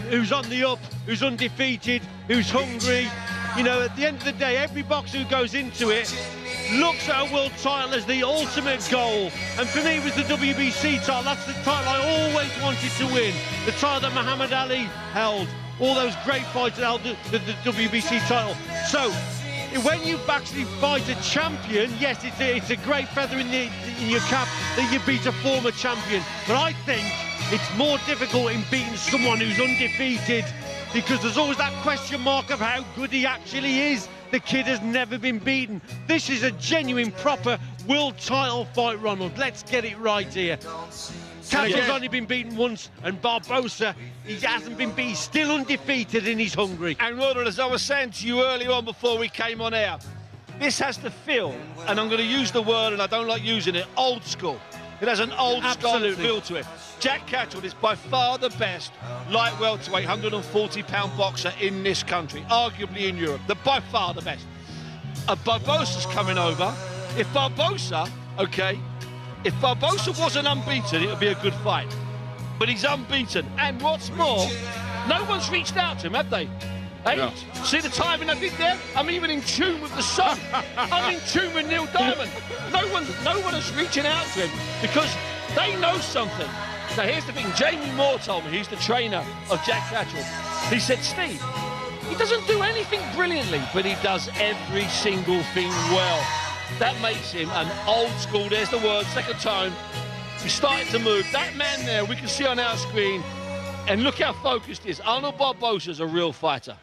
who's on the up, who's undefeated, who's hungry. You know, at the end of the day, every boxer who goes into it looks at a world title as the ultimate goal. And for me, it was the WBC title. That's the title I always wanted to win. The title that Muhammad Ali held. All those great fights that held the WBC title. So, when you actually fight a champion, yes, it's a great feather in your cap that you beat a former champion. But I think it's more difficult in beating someone who's undefeated, because there's always that question mark of how good he actually is. The kid has never been beaten. This is a genuine, proper world title fight, Ronald. Let's get it right here. Catterall's only been beaten once, and Barboza, he hasn't been beaten. He's still undefeated and he's hungry. And Ronald, as I was saying to you earlier on before we came on air, this has to feel, and I'm going to use the word, and I don't like using it, old school. It has an old school feel to it. Jack Catterall is by far the best light welterweight 140-pound boxer in this country, arguably in Europe. By far the best. Barboza's coming over. If Barboza wasn't unbeaten, it would be a good fight. But he's unbeaten. And what's more, no one's reached out to him, have they? Hey, no. See the timing I did there? I'm even in tune with the sun. I'm in tune with Neil Diamond. No one is reaching out to him because they know something. Now, here's the thing. Jamie Moore told me, he's the trainer of Jack Catterall. He said, Steve, he doesn't do anything brilliantly, but he does every single thing well. That makes him an old school, there's the word, second tone. He's starting to move. That man there, we can see on our screen, And look how focused he is. Arnold Barboza's a real fighter.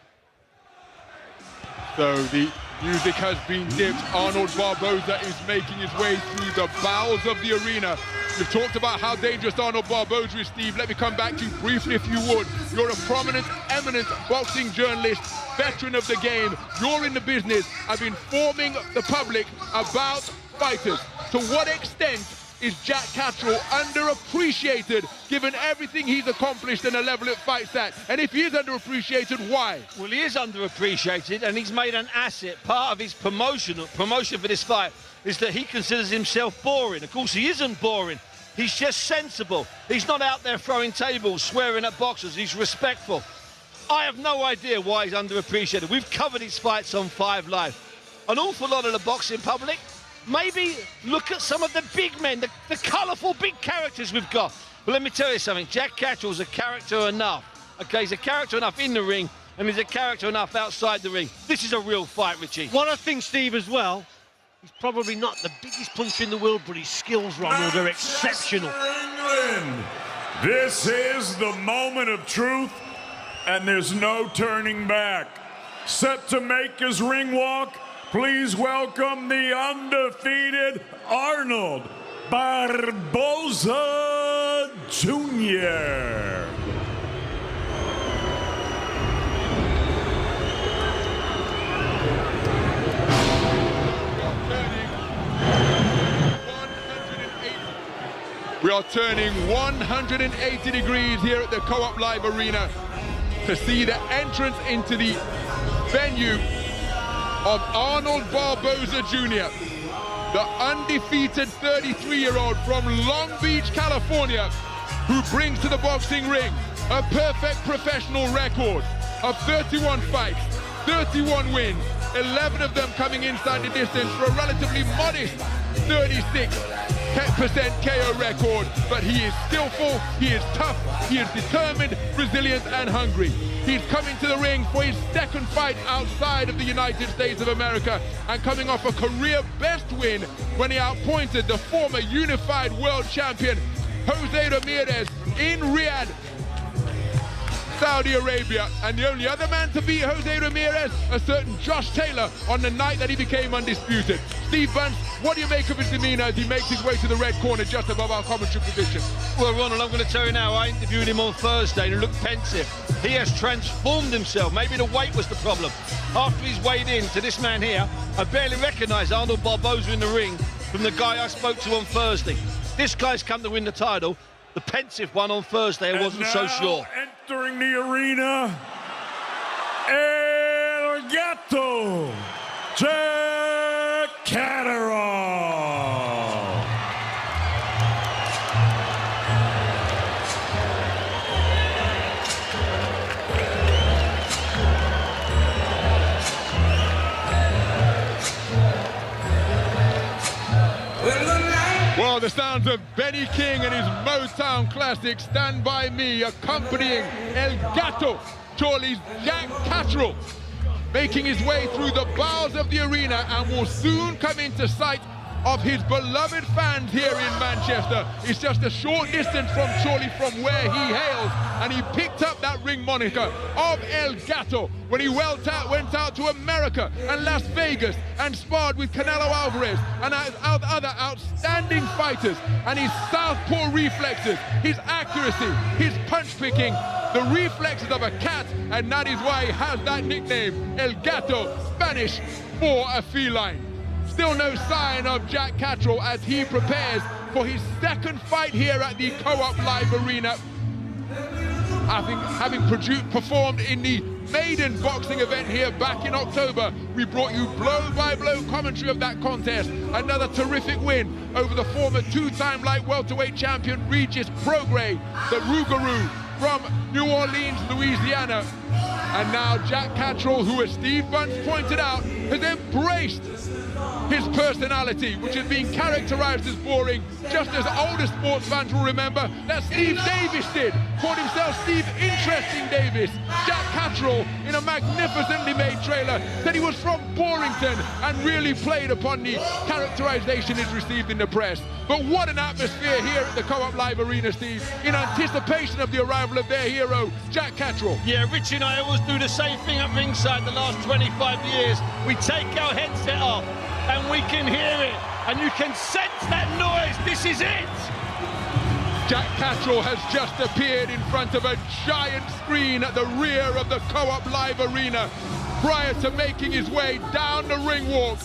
So the music has been dipped. Arnold Barboza is making his way through the bowels of the arena. We've talked about how dangerous Arnold Barboza is, Steve. Let me come back to you briefly, if you would. You're a prominent, eminent boxing journalist, veteran of the game. You're in the business of informing the public about fighters. To what extent is Jack Catterall underappreciated, given everything he's accomplished and the level it fights at? And if he is underappreciated, why? Well, he is underappreciated, and he's made an asset. Part of his promotion for this fight is that he considers himself boring. Of course, he isn't boring. He's just sensible. He's not out there throwing tables, swearing at boxers. He's respectful. I have no idea why he's underappreciated. We've covered his fights on 5 Live. An awful lot of the boxing public, maybe look at some of the big men, the colourful big characters we've got. But let me tell you something, Jack Catterall's a character enough. Okay, he's a character enough in the ring, and he's a character enough outside the ring. This is a real fight, Richie. What I think, Steve, as well, he's probably not the biggest puncher in the world, but his skills, Ronald, are exceptional. England. This is the moment of truth, and there's no turning back. Set to make his ring walk, please welcome the undefeated Arnold Barboza Jr. We are turning 180 degrees here at the Co-op Live Arena to see the entrance into the venue of Arnold Barboza Jr., the undefeated 33-year-old from Long Beach, California, who brings to the boxing ring a perfect professional record of 31 fights, 31 wins, 11 of them coming inside the distance for a relatively modest 36% KO record. But he is skillful, he is tough, he is determined, resilient and hungry. He's coming to the ring for his second fight outside of the United States of America, and coming off a career best win when he outpointed the former unified world champion Jose Ramirez in Riyadh, Saudi Arabia. And the only other man to beat Jose Ramirez, a certain Josh Taylor, on the night that he became undisputed. Steve Bunce, what do you make of his demeanour as he makes his way to the red corner just above our commentary position? Well, Ronald, I'm going to tell you now, I interviewed him on Thursday and he looked pensive. He has transformed himself. Maybe the weight was the problem. After he's weighed in to this man here, I barely recognise Arnold Barboza in the ring from the guy I spoke to on Thursday. This guy's come to win the title. The pensive one on Thursday, I wasn't so sure. Entering the arena, El Gato, Jack Catterall. Well, the sounds of Benny King and his Motown classic, Stand By Me, accompanying El Gato, Charlie's Jack Catterall, making his way through the bowels of the arena and will soon come into sight of his beloved fans here in Manchester. It's just a short distance from Charlie, from where he hails, and he picked up that ring moniker of El Gato when he went out to America and Las Vegas and sparred with Canelo Alvarez and other outstanding fighters. And his southpaw reflexes, his accuracy, his punch picking, the reflexes of a cat, and that is why he has that nickname, El Gato, Spanish for a feline. Still no sign of Jack Catterall as he prepares for his second fight here at the Co-op Live Arena. Having performed in the maiden boxing event here back in October, we brought you blow-by-blow commentary of that contest. Another terrific win over the former two-time light welterweight champion Regis Prograis, the Rougarou from New Orleans, Louisiana. And now Jack Catterall, who, as Steve Bunce pointed out, has embraced his personality, which has been characterized as boring, just as older sports fans will remember that Steve Davies did. Called himself Steve Interesting Davies. Jack Catterall, in a magnificently made trailer, said he was from Borington and really played upon the characterization he's received in the press. But what an atmosphere here at the Co-op Live Arena, Steve, in anticipation of the arrival of their hero, Jack Catterall. Yeah, Richie and I always do the same thing at ringside the last 25 years. We take our headset off and we can hear it, and you can sense that noise. This is it. Jack Catterall has just appeared in front of a giant screen at the rear of the Co-op Live Arena prior to making his way down the ring walk.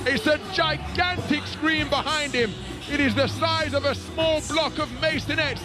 It's a gigantic screen behind him. It is the size of a small block of masonettes,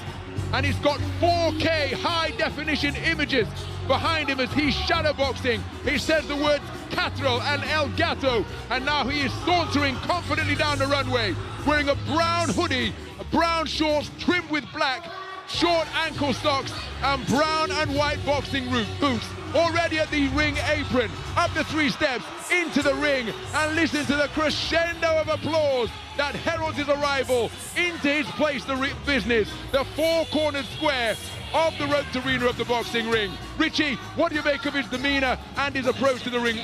and he's got 4K high-definition images behind him as he's shadowboxing. He says the words Catterall and El Gato, and now he is sauntering confidently down the runway, wearing a brown hoodie, brown shorts trimmed with black, short ankle socks, and brown and white boxing boots. Already at the ring apron, up the 3 steps, into the ring, and listen to the crescendo of applause that heralds his arrival into his place of business, the 4-cornered square of the roped arena of the boxing ring. Richie, what do you make of his demeanor and his approach to the ring?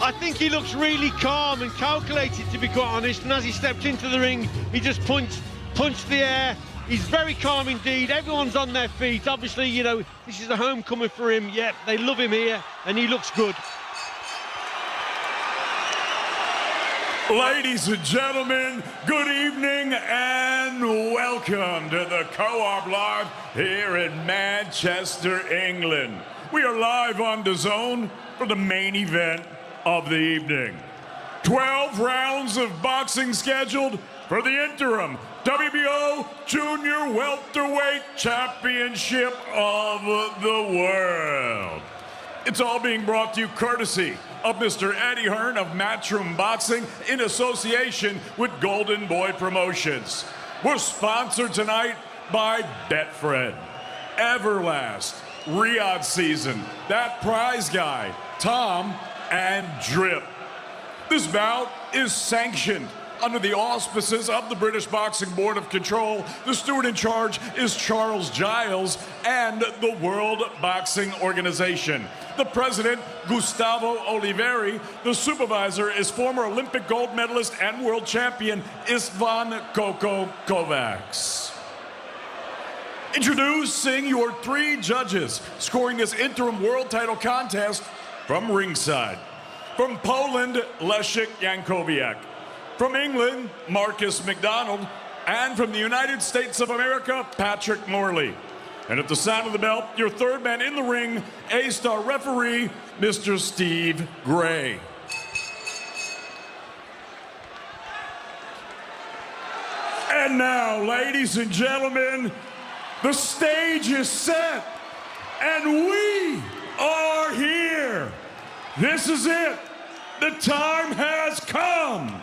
I think he looks really calm and calculated, to be quite honest, and as he stepped into the ring, he just punched the air. He's very calm indeed. Everyone's on their feet. Obviously, you know, this is a homecoming for him. Yeah, they love him here, and he looks good. Ladies and gentlemen, good evening and welcome to the Co-op Live here in Manchester, England. We are live on DAZN for the main event of the evening. 12 rounds of boxing scheduled for the interim WBO Junior Welterweight Championship of the World. It's all being brought to you courtesy of Mr. Eddie Hearn of Matchroom Boxing in association with Golden Boy Promotions. We're sponsored tonight by Betfred, Everlast, Riyadh Season, That Prize Guy, Tom, and Drip. This bout is sanctioned under the auspices of the British Boxing Board of Control. The steward in charge is Charles Giles and the World Boxing Organization. The president, Gustavo Oliveri. The supervisor is former Olympic gold medalist and world champion Istvan Koko Kovacs. Introducing your 3 judges scoring this interim world title contest from ringside. From Poland, Leszek Jankowiak. From England, Marcus McDonald. And from the United States of America, Patrick Morley. And at the sound of the bell, your third man in the ring, A-star referee, Mr. Steve Gray. And now, ladies and gentlemen, the stage is set, and we are here. This is it. The time has come.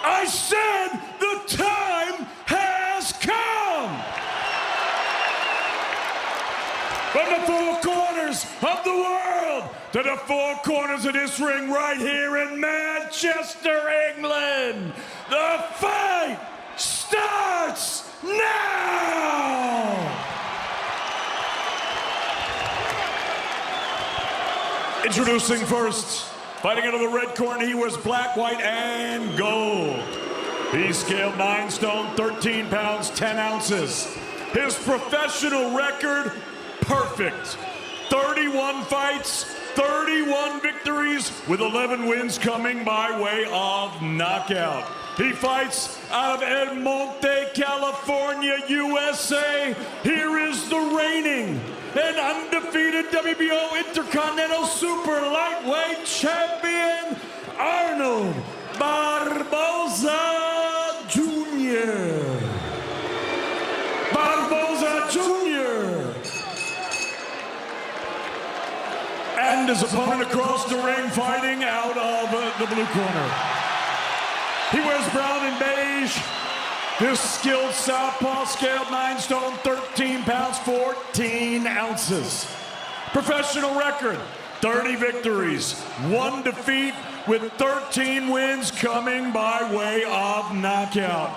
I said the time has come. From the 4 corners of the world to the 4 corners of this ring right here in Manchester, England, the fight starts now! Introducing first, fighting out of the red corner, he wears black, white, and gold. He's scaled 9 stone, 13 pounds, 10 ounces. His professional record, perfect. 31 fights, 31 victories, with 11 wins coming by way of knockout. He fights out of El Monte, California, USA. Here is the reigning and undefeated WBO Intercontinental Super Lightweight Champion, Arnold Barboza Jr. Barboza Jr. And his opponent across the ring, fighting out of the blue corner. He wears brown and beige. This skilled southpaw, scaled 9 stone, 13 pounds, 14 ounces. Professional record, 30 victories, 1 defeat, with 13 wins coming by way of knockout.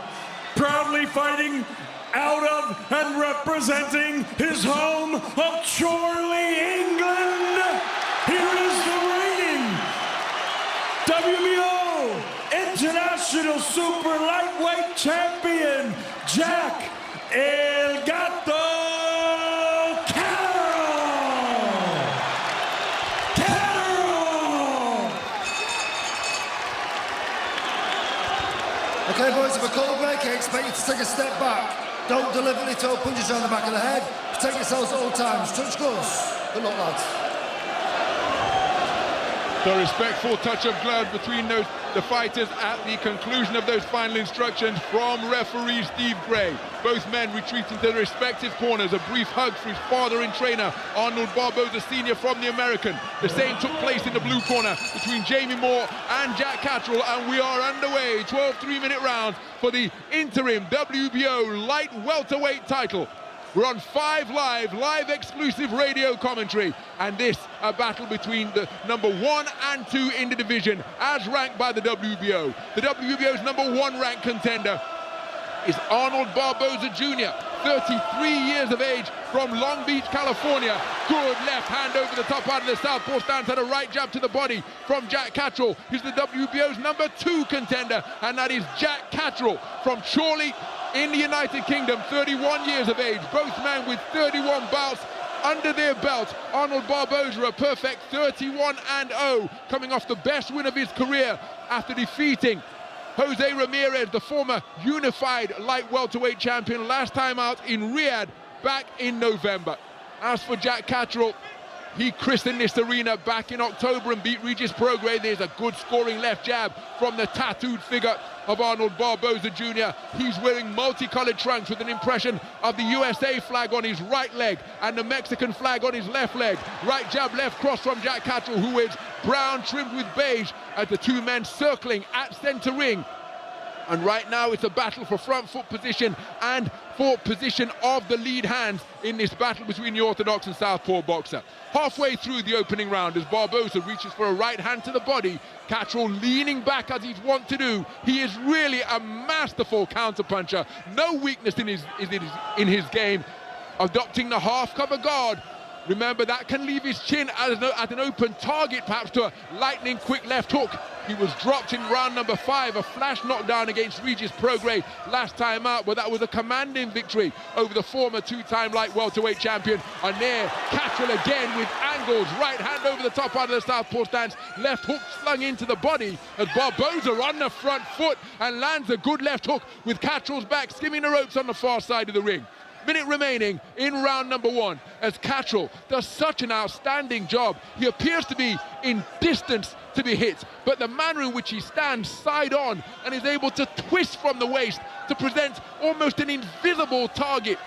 Proudly fighting out of and representing his home of Chorley, England, here is the reigning WBO International Super Lightweight Champion, Jack El Gato Catterall! Okay, boys, if I call a break, I expect you to take a step back. Don't deliberately throw punches around the back of the head. Protect yourselves at all times. Touch gloves. Good luck, lads. The respectful touch of gloves between the fighters at the conclusion of those final instructions from referee Steve Gray. Both men retreating to their respective corners. A brief hug for his father and trainer, Arnold Barboza Sr. from the American. The same took place in the blue corner between Jamie Moore and Jack Catterall, and we are underway. 12 3-minute rounds for the interim WBO light welterweight title. We're on 5 live exclusive radio commentary, and this a battle between the number 1 and 2 in the division as ranked by the WBO. The WBO's number 1 ranked contender is Arnold Barboza Jr., 33 years of age, from Long Beach, California. Good left hand over the top out of the southpaw stance, and a right jab to the body from Jack Catterall, who's the WBO's number 2 contender, and that is Jack Catterall from Chorley in the United Kingdom, 31 years of age. Both men with 31 bouts under their belt. Arnold Barboza a perfect 31-0, coming off the best win of his career after defeating Jose Ramirez, the former unified light welterweight champion, last time out in Riyadh back in November. As for Jack Catterall, he christened this arena back in October and beat Regis Prograis. There's a good scoring left jab from the tattooed figure of Arnold Barboza Jr. He's wearing multicolored trunks with an impression of the USA flag on his right leg and the Mexican flag on his left leg. Right jab, left cross from Jack Catterall, who is brown trimmed with beige, as the two men circling at center ring. And right now it's a battle for front foot position and for position of the lead hands in this battle between the orthodox and southpaw boxer. Halfway through the opening round, as Barboza reaches for a right hand to the body, Catterall leaning back as he's wont to do. He is really a masterful counterpuncher. No weakness in his game, adopting the half cover guard. Remember, that can leave his chin at an open target, perhaps to a lightning quick left hook. He was dropped in round number 5, a flash knockdown against Regis Prograis last time out, but that was a commanding victory over the former 2-time light welterweight champion. And there, Catterall again with angles, right hand over the top out of the southpaw stance, left hook slung into the body as Barboza on the front foot and lands a good left hook with Catterall's back skimming the ropes on the far side of the ring. Minute remaining in round number 1 as Catterall does such an outstanding job. He appears to be in distance to be hit, but the manner in which he stands side on and is able to twist from the waist to present almost an invisible target.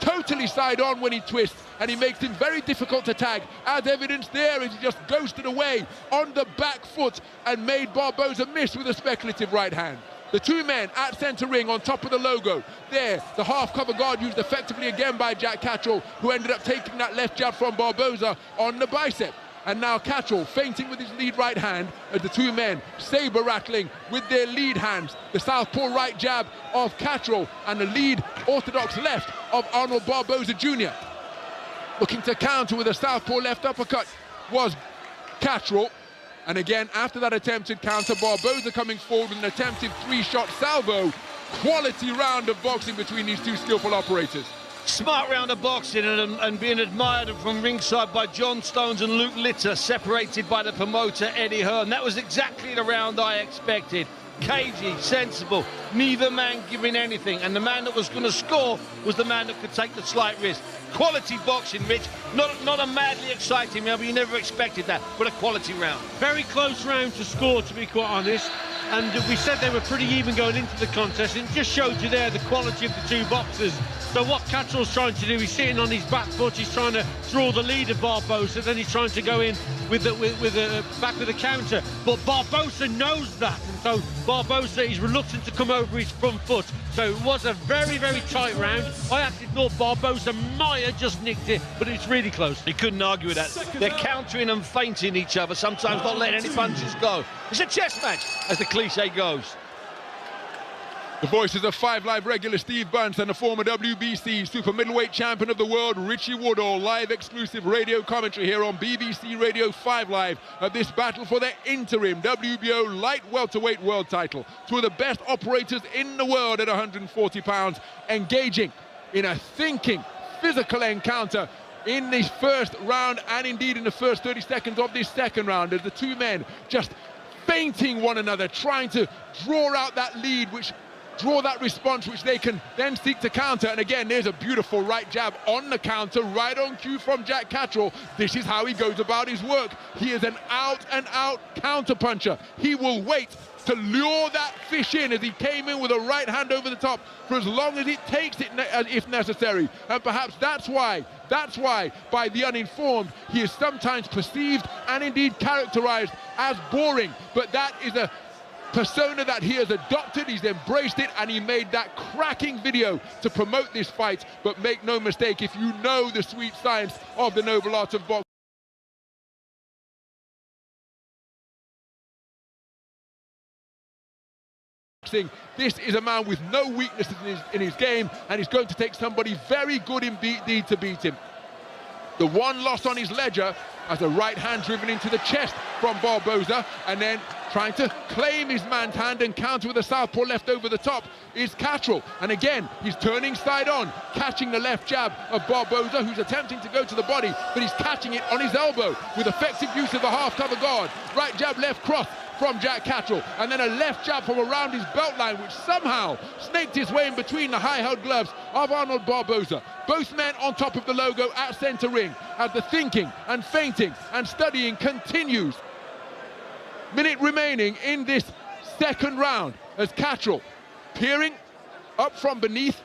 Totally side on when he twists, and he makes him very difficult to tag, as evidenced there as he just ghosted away on the back foot and made Barboza miss with a speculative right hand. The two men at centre ring on top of the logo. There, the half cover guard used effectively again by Jack Catterall, who ended up taking that left jab from Barboza on the bicep. And now Catterall feinting with his lead right hand as the two men saber rattling with their lead hands. The southpaw right jab of Catterall and the lead orthodox left of Arnold Barboza Jr. Looking to counter with a southpaw left uppercut was Catterall. And again, after that attempted counter, Barboza coming forward with an attempted 3-shot salvo. Quality round of boxing between these two skillful operators. Smart round of boxing and being admired from ringside by John Stones and Luke Litter, separated by the promoter Eddie Hearn. That was exactly the round I expected. Cagey, sensible, neither man giving anything, and the man that was going to score was the man that could take the slight risk. Quality boxing, Rich. Not a madly exciting round, but you never expected that, but a quality round. Very close round to score, to be quite honest, and we said they were pretty even going into the contest, and it just showed you there the quality of the two boxers. So what Catterall's trying to do, he's sitting on his back foot, he's trying to draw the lead of Barboza, then he's trying to go in with a counter. But Barboza knows that, and so Barboza is reluctant to come over his front foot. So it was a very, very tight round. I actually thought Barboza might have just nicked it, but it's really close. You couldn't argue with that. They're countering and feinting each other, sometimes not letting any punches go. It's a chess match, as the cliche goes. The voices of Five Live regular Steve Bunce and the former WBC super middleweight champion of the world, Richie Woodall. Live exclusive radio commentary here on BBC Radio 5 Live of this battle for the interim WBO light welterweight world title. Two of the best operators in the world at 140 pounds, engaging in a thinking, physical encounter in this first round and indeed in the first 30 seconds of this second round, as the two men just feinting one another, trying to draw out that lead, draw that response which they can then seek to counter. And again, there's a beautiful right jab on the counter, right on cue from Jack Catterall. This is how he goes about his work. He is an out-and-out counter puncher. He will wait to lure that fish in, as he came in with a right hand over the top, for as long as it takes it if necessary. And perhaps that's why by the uninformed he is sometimes perceived and indeed characterized as boring. But that is a persona that he has adopted, he's embraced it, and he made that cracking video to promote this fight. But make no mistake, if you know the sweet science of the noble art of boxing, this is a man with no weaknesses in his game, and he's going to take somebody very good indeed to beat him. The one loss on his ledger as a right hand driven into the chest from Barboza, and then trying to claim his man's hand and counter with a southpaw left over the top is Catterall. And again, he's turning side on, catching the left jab of Barboza, who's attempting to go to the body, but he's catching it on his elbow with effective use of the half cover guard. Right jab, left cross from Jack Catterall, and then a left jab from around his belt line, which somehow snaked his way in between the high-held gloves of Arnold Barboza. Both men on top of the logo at centre ring, as the thinking and feinting and studying continues. Minute remaining in this second round, as Catterall peering up from beneath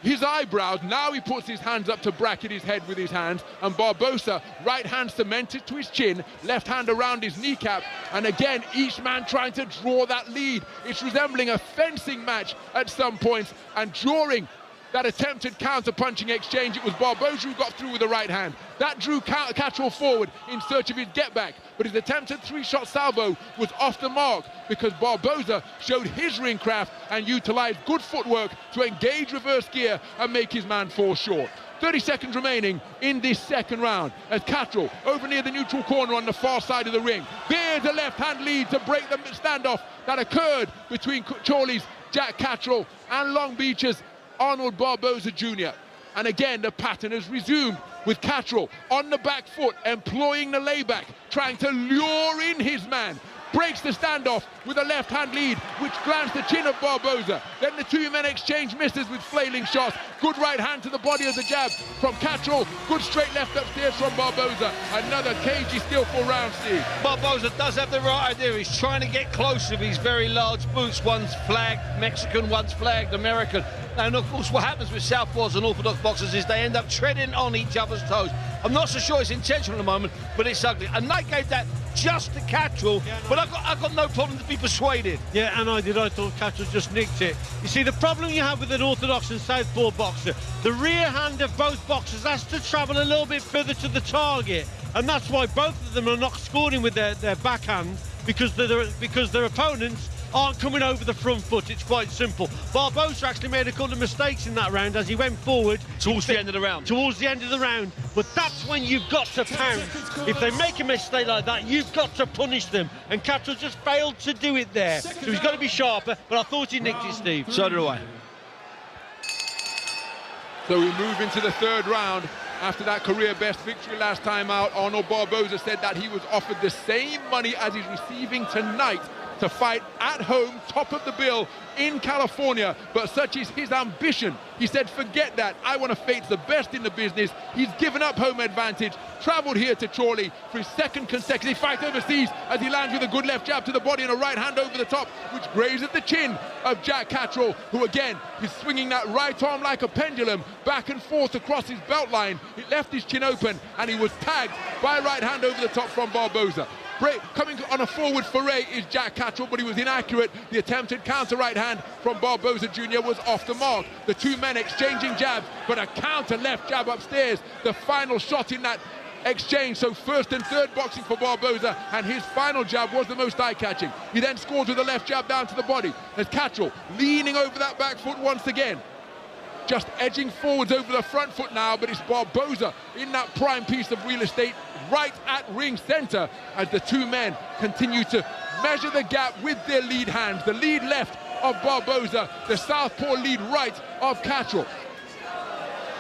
his eyebrows. Now he puts his hands up to bracket his head with his hands, and Barboza, right hand cemented to his chin, left hand around his kneecap, and again each man trying to draw that lead. It's resembling a fencing match at some points, and during that attempted counter-punching exchange, it was Barboza who got through with the right hand. That drew Catterall forward in search of his get-back, but his attempted three-shot salvo was off the mark because Barboza showed his ring craft and utilised good footwork to engage reverse gear and make his man fall short. 30 seconds remaining in this second round as Catterall over near the neutral corner on the far side of the ring. There's a left-hand lead to break the standoff that occurred between Chorley's Jack Catterall and Long Beach's Arnold Barboza Jr. And again, the pattern has resumed with Catterall on the back foot, employing the layback, trying to lure in his man. Breaks the standoff with a left-hand lead, which glanced the chin of Barboza. Then the two men exchange misses with flailing shots. Good right hand to the body of the jab from Catterall. Good straight left upstairs from Barboza. Another cagey, skillful round, Steve. Barboza does have the right idea. He's trying to get close with his very large boots. One's flagged Mexican, one's flagged American. And of course, what happens with southpaws and orthodox boxers is they end up treading on each other's toes. I'm not so sure it's intentional at the moment, but it's ugly. And they gave that just to Catterall, but I've got no problem to be persuaded. Yeah, and I did. I thought Catterall just nicked it. You see, the problem you have with an orthodox and southpaw boxer, the rear hand of both boxers has to travel a little bit further to the target, and that's why both of them are not scoring with their backhand, because their opponents aren't coming over the front foot. It's quite simple. Barboza actually made a couple of mistakes in that round as he went forward. Towards the end of the round. But that's when you've got to pounce. If they make a mistake like that, you've got to punish them. And Catterall just failed to do it there. So he's got to be sharper, but I thought he nicked it, Steve. So do I. So we move into the third round. After that career best victory last time out, Arnold Barboza said that he was offered the same money as he's receiving tonight to fight at home, top of the bill in California, but such is his ambition. He said, forget that, I want to face the best in the business. He's given up home advantage, travelled here to Chorley for his second consecutive fight overseas as he lands with a good left jab to the body and a right hand over the top, which grazes the chin of Jack Catterall, who again is swinging that right arm like a pendulum back and forth across his belt line. It left his chin open and he was tagged by a right hand over the top from Barboza. Coming on a forward foray is Jack Catterall, but he was inaccurate. The attempted counter right hand from Barboza Jr. was off the mark. The two men exchanging jabs, but a counter left jab upstairs. The final shot in that exchange. So first and third boxing for Barboza, and his final jab was the most eye-catching. He then scores with a left jab down to the body as Catterall leaning over that back foot once again. Just edging forwards over the front foot now, but it's Barboza in that prime piece of real estate right at ring centre as the two men continue to measure the gap with their lead hands. The lead left of Barboza, the southpaw lead right of Catterall.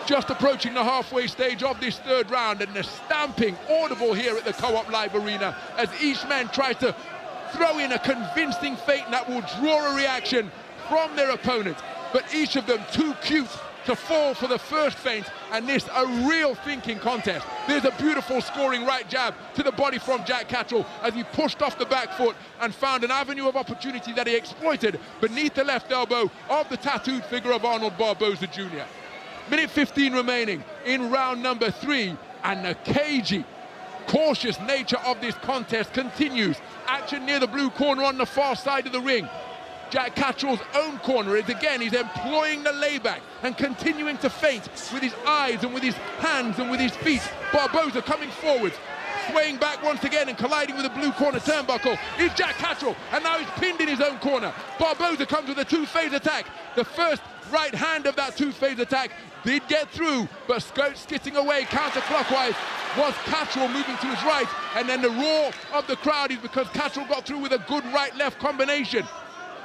Just approaching the halfway stage of this third round, and the stamping audible here at the Co-op Live Arena as each man tries to throw in a convincing feint that will draw a reaction from their opponent. But each of them too cute to fall for the first feint, and this a real thinking contest. There's a beautiful scoring right jab to the body from Jack Catterall as he pushed off the back foot and found an avenue of opportunity that he exploited beneath the left elbow of the tattooed figure of Arnold Barboza Jr. Minute 15 remaining in round number 3, and the cagey, cautious nature of this contest continues. Action near the blue corner on the far side of the ring. Jack Catterall's own corner is again, he's employing the layback and continuing to feint with his eyes and with his hands and with his feet. Barboza coming forward, swaying back once again and colliding with the blue corner turnbuckle is Jack Catterall, and now he's pinned in his own corner. Barboza comes with a two-phase attack. The first right hand of that two-phase attack did get through, but skitting away counterclockwise was Catterall moving to his right, and then the roar of the crowd is because Catterall got through with a good right-left combination.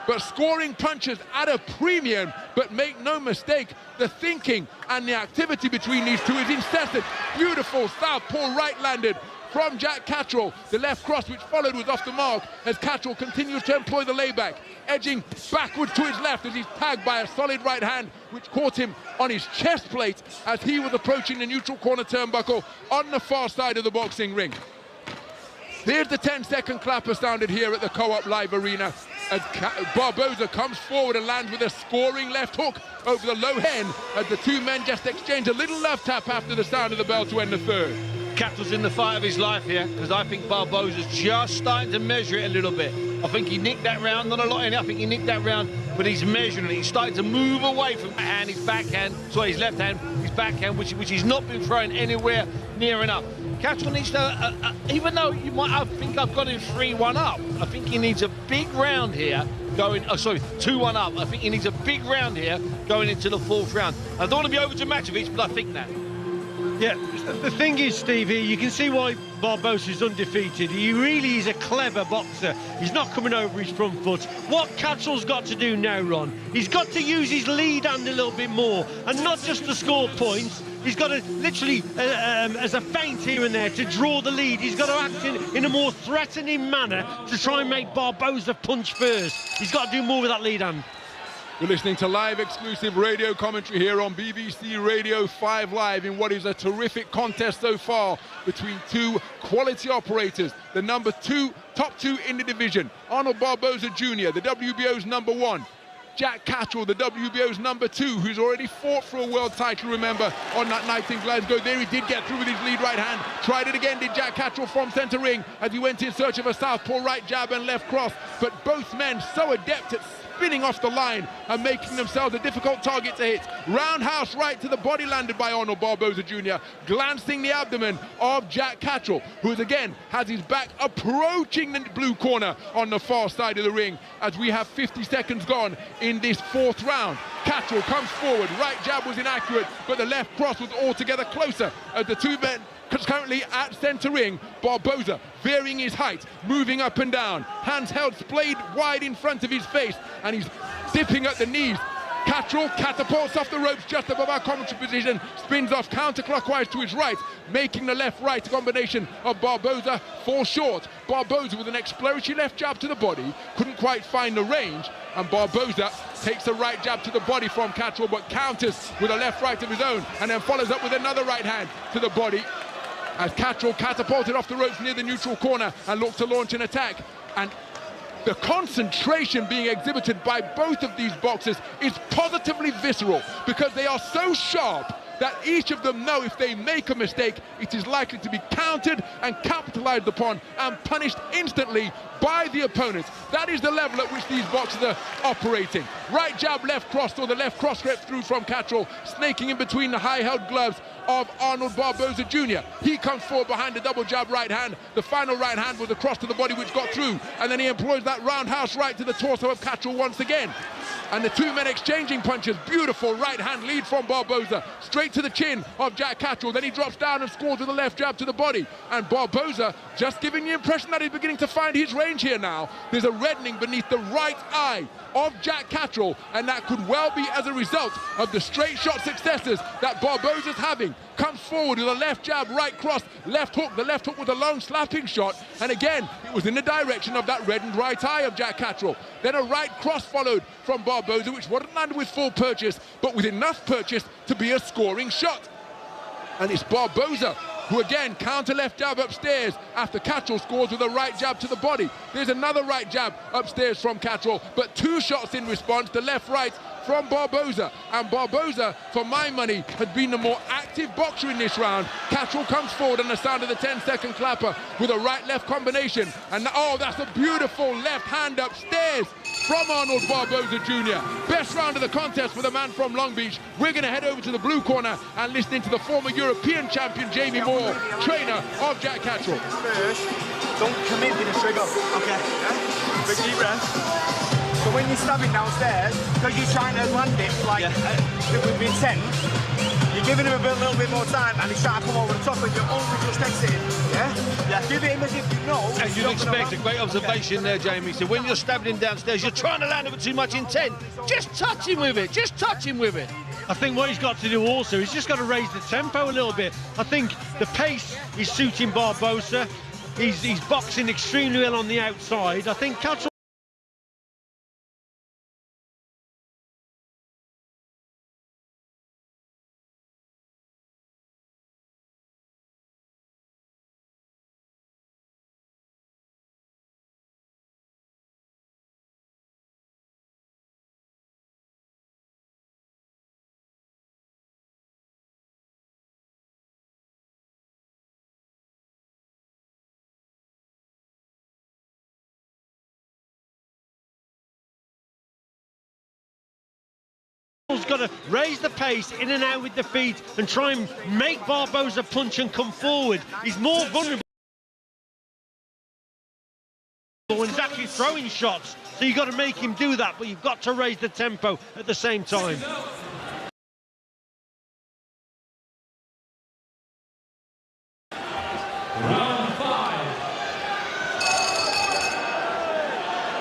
But scoring punches at a premium, but make no mistake, the thinking and the activity between these two is incessant. Beautiful southpaw right landed from Jack Catterall. The left cross which followed was off the mark as Catterall continues to employ the layback, edging backwards to his left as he's tagged by a solid right hand which caught him on his chest plate as he was approaching the neutral corner turnbuckle on the far side of the boxing ring. Here's the 10-second clapper sounded here at the Co-op Live Arena as Barboza comes forward and lands with a scoring left hook over the low hen as the two men just exchange a little love tap after the sound of the bell to end the third. Catterall's in the fight of his life here because I think Barboza's just starting to measure it a little bit. I think he nicked that round, not a lot in it. I think he nicked that round, but he's measuring it. He's starting to move away from that hand, his backhand, sorry, his left hand, his backhand, which he's not been thrown anywhere near enough. Catterall needs to, even though you might, I think I've got him 3-1 up, I think he needs a big round here going, 2-1 up. I think he needs a big round here going into the fourth round. I don't want to be over dramatic, but I think that. Yeah, the thing is, Stevie, you can see why Barboza's undefeated. He really is a clever boxer. He's not coming over his front foot. What Catterall's got to do now, Ron, he's got to use his lead hand a little bit more, and not just to score points. He's got to literally, as a feint here and there, to draw the lead. He's got to act in a more threatening manner to try and make Barboza punch first. He's got to do more with that lead hand. You're listening to live exclusive radio commentary here on BBC Radio 5 Live in what is a terrific contest so far between two quality operators. The top two in the division, Arnold Barboza Jr., the WBO's number 1. Jack Catterall, the WBO's number 2, who's already fought for a world title, remember, on that night in Glasgow. There he did get through with his lead right hand. Tried it again, did Jack Catterall from centre ring as he went in search of a southpaw right jab and left cross. But both men so adept at spinning off the line and making themselves a difficult target to hit. Roundhouse right to the body landed by Arnold Barboza Jr., glancing the abdomen of Jack Catterall, who again has his back approaching the blue corner on the far side of the ring as we have 50 seconds gone in this fourth round. Catterall comes forward, right jab was inaccurate, but the left cross was altogether closer as the two men currently at centre ring. Barboza varying his height, moving up and down, hands held splayed wide in front of his face, and he's dipping at the knees Caterall catapults off the ropes just above our commentary position, spins off counterclockwise to his right, making the left-right combination of Barboza fall short. Barboza with an exploratory left jab to the body, couldn't quite find the range, and Barboza takes a right jab to the body from Caterall, but counters with a left-right of his own, and then follows up with another right hand to the body, as Caterall catapulted off the ropes near the neutral corner and looked to launch an attack. And the concentration being exhibited by both of these boxers is positively visceral, because they are so sharp that each of them know if they make a mistake, it is likely to be countered and capitalized upon and punished instantly by the opponent. That is the level at which these boxers are operating. Right jab, left cross, or the left cross crept through from Caterall, snaking in between the high-held gloves of Arnold Barboza Jr. He comes forward behind the double jab right hand. The final right hand was a cross to the body which got through, and then he employs that roundhouse right to the torso of Caterall once again. And the two men exchanging punches. Beautiful right hand lead from Barboza, straight to the chin of Jack Caterall. Then he drops down and scores with a left jab to the body. And Barboza just giving the impression that he's beginning to find his range here now. There's a reddening beneath the right eye of Jack Caterall, and that could well be as a result of the straight shot successes that Barboza's having. Comes forward with a left jab, right cross, left hook. The left hook was a long slapping shot, and again it was in the direction of that reddened right eye of Jack Caterall. Then a right cross followed from Barboza, which wasn't landed with full purchase, but with enough purchase to be a scoring shot. And it's Barboza who again counter left jab upstairs after Caterall scores with a right jab to the body. There's another right jab upstairs from Caterall, but two shots in response, the left-right from Barboza. And Barboza, for my money, has been the more active boxer in this round. Caterall comes forward on the sound of the 10-second clapper with a right-left combination. And oh, that's a beautiful left hand upstairs from Arnold Barboza Jr. Best round of the contest for the man from Long Beach. We're going to head over to the blue corner and listen to the former European champion Jamie Moore, trainer of Jack Caterall. First, don't commit with the trigger. Okay. Yeah? Big deep breath. So when you're stabbing downstairs, because you're trying to land it like with intent, you're giving him a little bit more time, and he's trying to come over the top, and you're only just exiting. Yeah. Give him as if you know. As you'd expect, a great observation there, Jamie. So when you're stabbing him downstairs, you're trying to land it with too much intent. Just touch him with it. Just touch him with it. I think what he's got to do also, he's just got to raise the tempo a little bit. I think the pace is suiting Barboza. He's boxing extremely well on the outside. I think Caterall. Has got to raise the pace in and out with the feet and try and make Barboza punch and come forward. He's more vulnerable when he's actually throwing shots, so you've got to make him do that, but you've got to raise the tempo at the same time.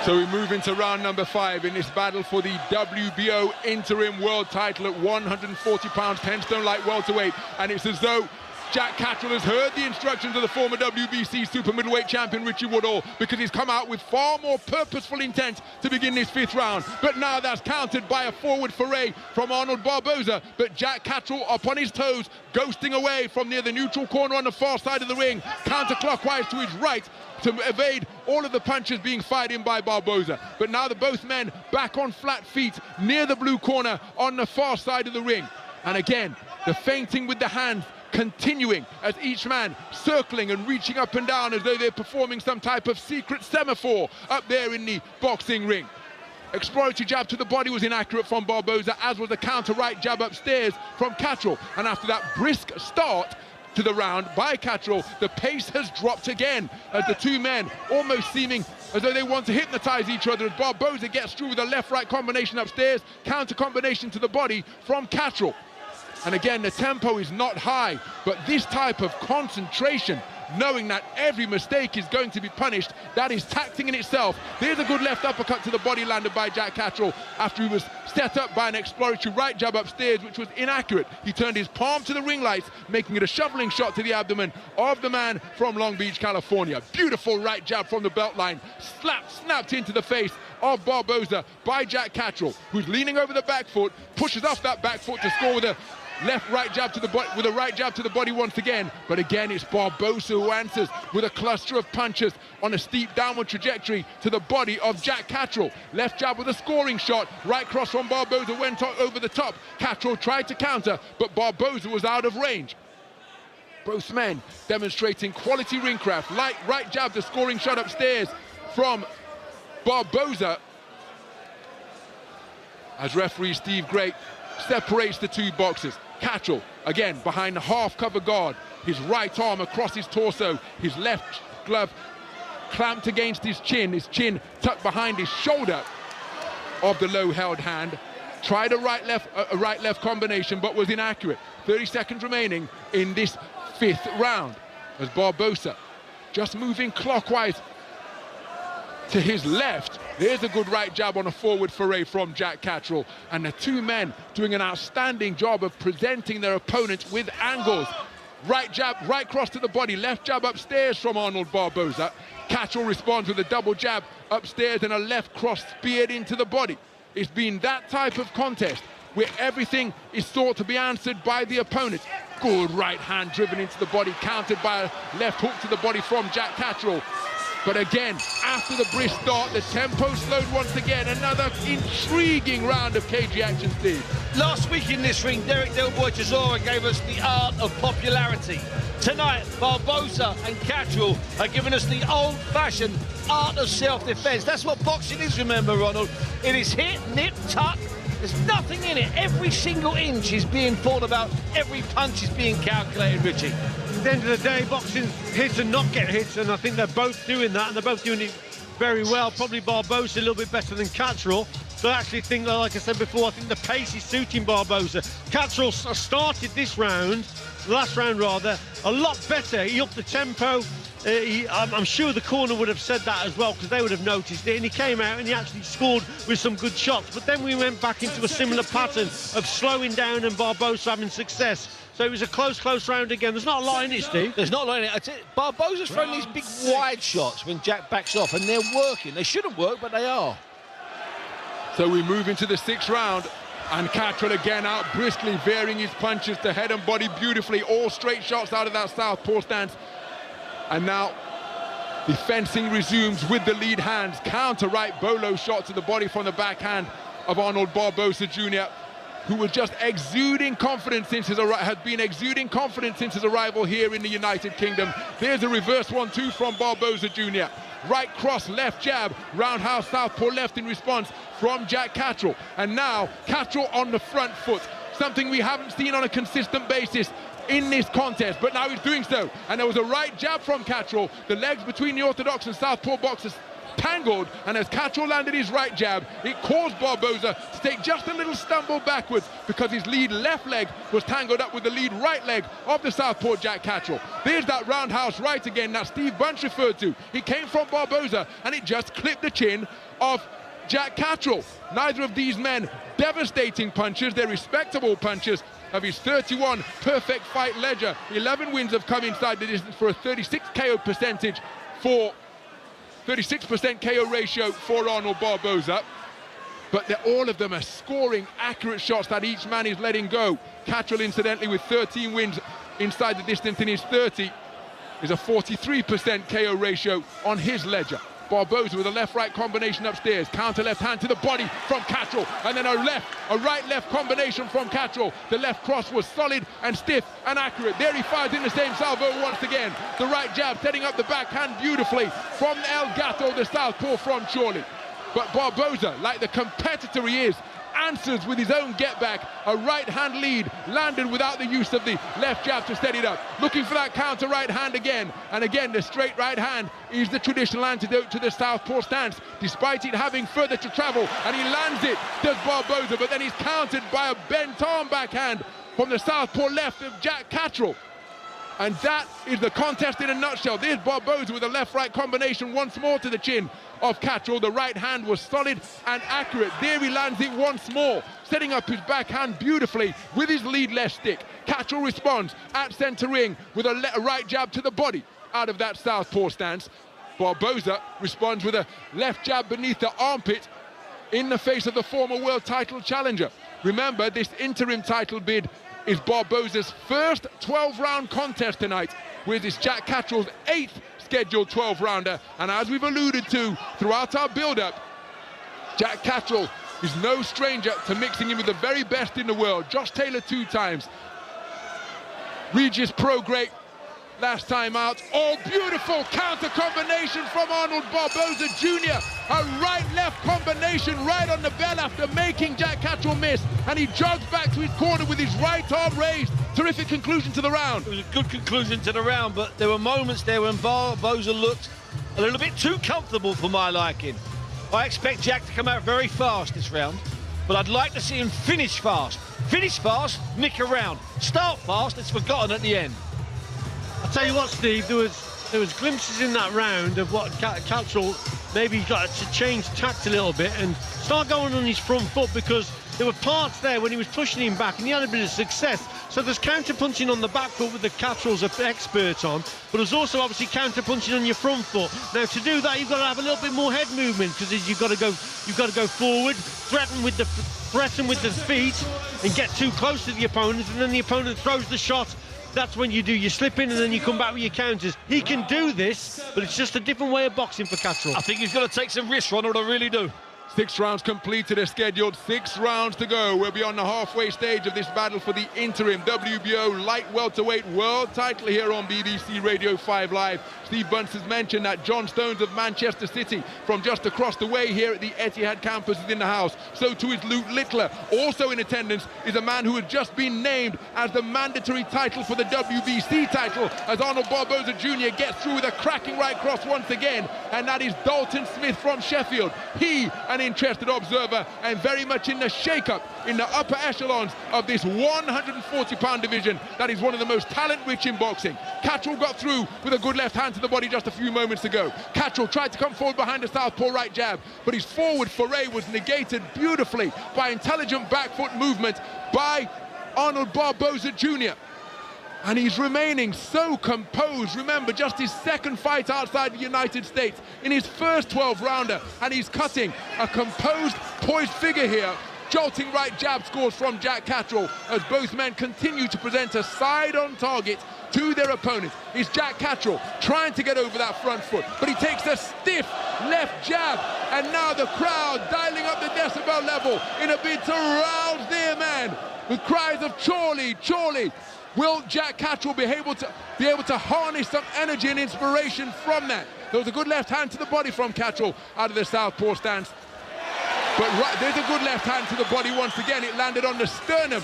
So we move into round number 5 in this battle for the WBO interim world title at 140 pounds, 10 stone light welterweight. And it's as though Jack Catterall has heard the instructions of the former WBC super middleweight champion Richie Woodall, because he's come out with far more purposeful intent to begin this 5th round. But now that's countered by a forward foray from Arnold Barboza. But Jack Catterall up on his toes, ghosting away from near the neutral corner on the far side of the ring, counterclockwise to his right, to evade all of the punches being fired in by Barboza. But now the both men back on flat feet near the blue corner on the far side of the ring. And again, the feinting with the hands continuing as each man circling and reaching up and down as though they're performing some type of secret semaphore up there in the boxing ring. Exploratory jab to the body was inaccurate from Barboza, as was the counter right jab upstairs from Catterall. And after that brisk start to the round by Catterall, the pace has dropped again as the two men almost seeming as though they want to hypnotize each other, as Barboza gets through with a left-right combination upstairs, counter combination to the body from Catterall. And again, the tempo is not high, but this type of concentration knowing that every mistake is going to be punished. That is taxing in itself. There's a good left uppercut to the body landed by Jack Catterall after he was set up by an exploratory right jab upstairs, which was inaccurate. He turned his palm to the ring lights, making it a shoveling shot to the abdomen of the man from Long Beach, California. Beautiful right jab from the belt line, snapped into the face of Barboza by Jack Catterall, who's leaning over the back foot, pushes off that back foot to score with a right jab to the body, with a right jab to the body once again. But again, it's Barboza who answers with a cluster of punches on a steep downward trajectory to the body of Jack Catterall. Left jab with a scoring shot, right cross from Barboza went over the top. Catterall tried to counter, but Barboza was out of range. Both men demonstrating quality ringcraft. Right jab, the scoring shot upstairs from Barboza, as referee Steve Great separates the two boxers. Catterall, again, behind the half-cover guard, his right arm across his torso, his left glove clamped against his chin tucked behind his shoulder of the low-held hand. Tried a right-left combination, but was inaccurate. 30 seconds remaining in this 5th round, as Barboza just moving clockwise to his left. There's a good right jab on a forward foray from Jack Catterall, and the two men doing an outstanding job of presenting their opponents with angles. Right jab, right cross to the body, left jab upstairs from Arnold Barboza. Catterall responds with a double jab upstairs and a left cross speared into the body. It's been that type of contest where everything is thought to be answered by the opponent. Good right hand driven into the body, countered by a left hook to the body from Jack Catterall. But again, after the brisk start, the tempo slowed once again. Another intriguing round of cagey action, Steve. Last week in this ring, Derek Del Boy Chisora gave us the art of popularity. Tonight, Barboza and Catterall are giving us the old-fashioned art of self-defense. That's what boxing is, remember, Ronald. It is hit, nip, tuck. There's nothing in it. Every single inch is being thought about. Every punch is being calculated, Richie. At the end of the day, boxing hits and not get hits, and I think they're both doing that, and they're both doing it very well. Probably Barboza a little bit better than Catterall. So I actually think, like I said before, I think the pace is suiting Barboza. Catterall started this round, the last round rather, a lot better. He upped the tempo. I'm sure the corner would have said that as well, because they would have noticed it, and he came out and he actually scored with some good shots. But then we went back into a similar pattern of slowing down and Barboza having success. So it was a close round again. There's not a lot in it, Steve. There's not a lot in it. Barboza's throwing these big wide shots when Jack backs off, and they're working. They shouldn't work, but they are. So we move into the 6th round, and Catterall again out briskly, varying his punches to head and body beautifully. All straight shots out of that southpaw stance. And now the fencing resumes with the lead hands. Counter right bolo shot to the body from the backhand of Arnold Barboza Jr., who was just exuding confidence since his arrival here in the United Kingdom. There's a reverse 1-2 from Barboza Jr. Right cross, left jab, roundhouse southpaw left in response from Jack Catterall. And now Catterall on the front foot, something we haven't seen on a consistent basis in this contest, but now he's doing so. And there was a right jab from Catterall. The legs between the orthodox and southpaw boxers tangled, and as Catterall landed his right jab, it caused Barboza to take just a little stumble backwards because his lead left leg was tangled up with the lead right leg of the southpaw Jack Catterall. There's that roundhouse right again that Steve Bunch referred to. It came from Barboza and it just clipped the chin of Jack Catterall. Neither of these men devastating punches. They're respectable punches. Of his 31 perfect fight ledger, 11 wins have come inside the distance for a 36 KO percentage for 36% KO ratio for Arnold Barboza. But all of them are scoring accurate shots that each man is letting go. Catterall, incidentally, with 13 wins inside the distance in his 30, is a 43% KO ratio on his ledger. Barboza with a left-right combination upstairs, counter left hand to the body from Catterall, and then a right-left combination from Catterall. The left cross was solid and stiff and accurate. There he fires in the same salvo once again. The right jab setting up the backhand beautifully from El Gato, the southpaw from Chorley. But Barboza, like the competitor he is, answers with his own get back. A right hand lead landed without the use of the left jab to steady it up. Looking for that counter right hand again. And again, the straight right hand is the traditional antidote to the southpaw stance, despite it having further to travel. And he lands it, does Barboza, but then he's countered by a bent arm backhand from the southpaw left of Jack Catterall. And that is the contest in a nutshell. There's Barboza with a left-right combination once more to the chin of Catterall. The right hand was solid and accurate. There he lands it once more, setting up his backhand beautifully with his lead left stick. Catterall responds at centre ring with a right jab to the body out of that southpaw stance. Barboza responds with a left jab beneath the armpit in the face of the former world title challenger. Remember, this interim title bid is Barboza's first 12-round contest tonight, with this Jack Catterall's 8th scheduled 12-rounder. And as we've alluded to throughout our build-up, Jack Catterall is no stranger to mixing in with the very best in the world. Josh Taylor 2 times, Regis Pro great last time out. Oh, beautiful counter combination from Arnold Barboza Jr. A right-left combination right on the bell after making Jack Catterall miss. And he jogs back to his corner with his right arm raised. Terrific conclusion to the round. It was a good conclusion to the round, but there were moments there when Barboza looked a little bit too comfortable for my liking. I expect Jack to come out very fast this round, but I'd like to see him finish fast. Finish fast, nick around. Start fast, it's forgotten at the end. I'll tell you what, Steve, there was glimpses in that round of what Catterall maybe got to change tact a little bit and start going on his front foot, because there were parts there when he was pushing him back and he had a bit of success. So there's counter-punching on the back foot with the Catterall's an expert on, but there's also obviously counter-punching on your front foot. Now, to do that, you've got to have a little bit more head movement, because you've got to go forward, threaten with the feet and get too close to the opponent, and then the opponent throws the shot. That's when you do your slipping and then you come back with your counters. He can do this, but it's just a different way of boxing for Catterall. I think he's got to take some risks, Ronald, I really do. 6 rounds completed, a scheduled 6 rounds to go. We'll be on the halfway stage of this battle for the interim WBO light welterweight world title here on BBC Radio 5 Live. Steve Bunce has mentioned that John Stones of Manchester City, from just across the way here at the Etihad campus, is in the house. So too is Luke Littler. Also in attendance is a man who has just been named as the mandatory title for the WBC title, as Arnold Barboza Jr. gets through with a cracking right cross once again, and that is Dalton Smith from Sheffield. He, an interested observer and very much in the shake-up in the upper echelons of this 140-pound division that is one of the most talent-rich in boxing. Catterall got through with a good left hand to the body just a few moments ago. Catterall tried to come forward behind a southpaw right jab, but his forward foray was negated beautifully by intelligent back foot movement by Arnold Barboza Jr. And he's remaining so composed. Remember, just his second fight outside the United States in his first 12-rounder, and he's cutting a composed, poised figure here. Jolting right jab scores from Jack Catterall as both men continue to present a side-on target to their opponent. It's Jack Catterall trying to get over that front foot, but he takes a stiff left jab, and now the crowd dialing up the decibel level in a bid to rouse their man with cries of "Chorley, Chorley." Will Jack Catterall be able to harness some energy and inspiration from that? There was a good left hand to the body from Catterall out of the southpaw stance. But there's a good left hand to the body once again. It landed on the sternum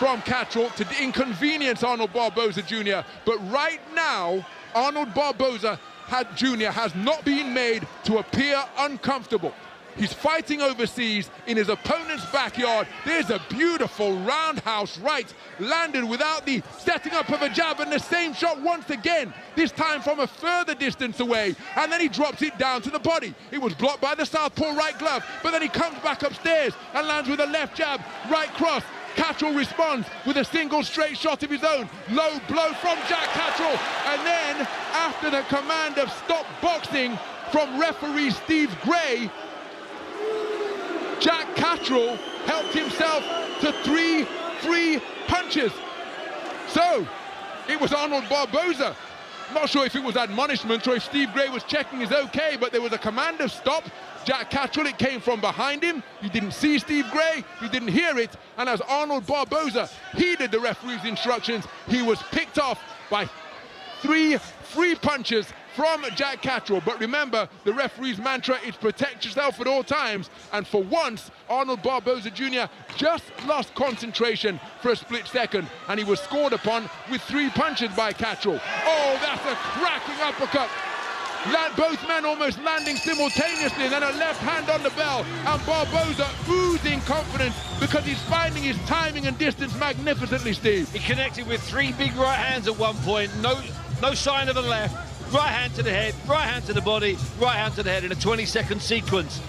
from Catterall to inconvenience Arnold Barboza Jr. But right now, Arnold Barboza Jr. has not been made to appear uncomfortable. He's fighting overseas in his opponent's backyard. There's a beautiful roundhouse right, landed without the setting up of a jab, and the same shot once again, this time from a further distance away, and then he drops it down to the body. It was blocked by the southpaw right glove, but then he comes back upstairs and lands with a left jab, right cross. Catterall responds with a single straight shot of his own. Low blow from Jack Catterall, and then after the command of stop boxing from referee Steve Gray, Jack Catterall helped himself to 3 free punches. So, it was Arnold Barboza. Not sure if it was admonishment or if Steve Gray was checking is okay, but there was a command of stop. Jack Catterall, it came from behind him. You didn't see Steve Gray, you didn't hear it. And as Arnold Barboza heeded the referee's instructions, he was picked off by 3 free punches from Jack Catterall. But remember, the referee's mantra is protect yourself at all times. And for once, Arnold Barboza Jr. just lost concentration for a split second, and he was scored upon with 3 punches by Catterall. Oh, that's a cracking uppercut Both men almost landing simultaneously, and then a left hand on the bell, and Barboza oozing confidence because he's finding his timing and distance magnificently, Steve. He connected with 3 big right hands at one point, no sign of a left. Right hand to the head, right hand to the body, right hand to the head in a 20-second sequence.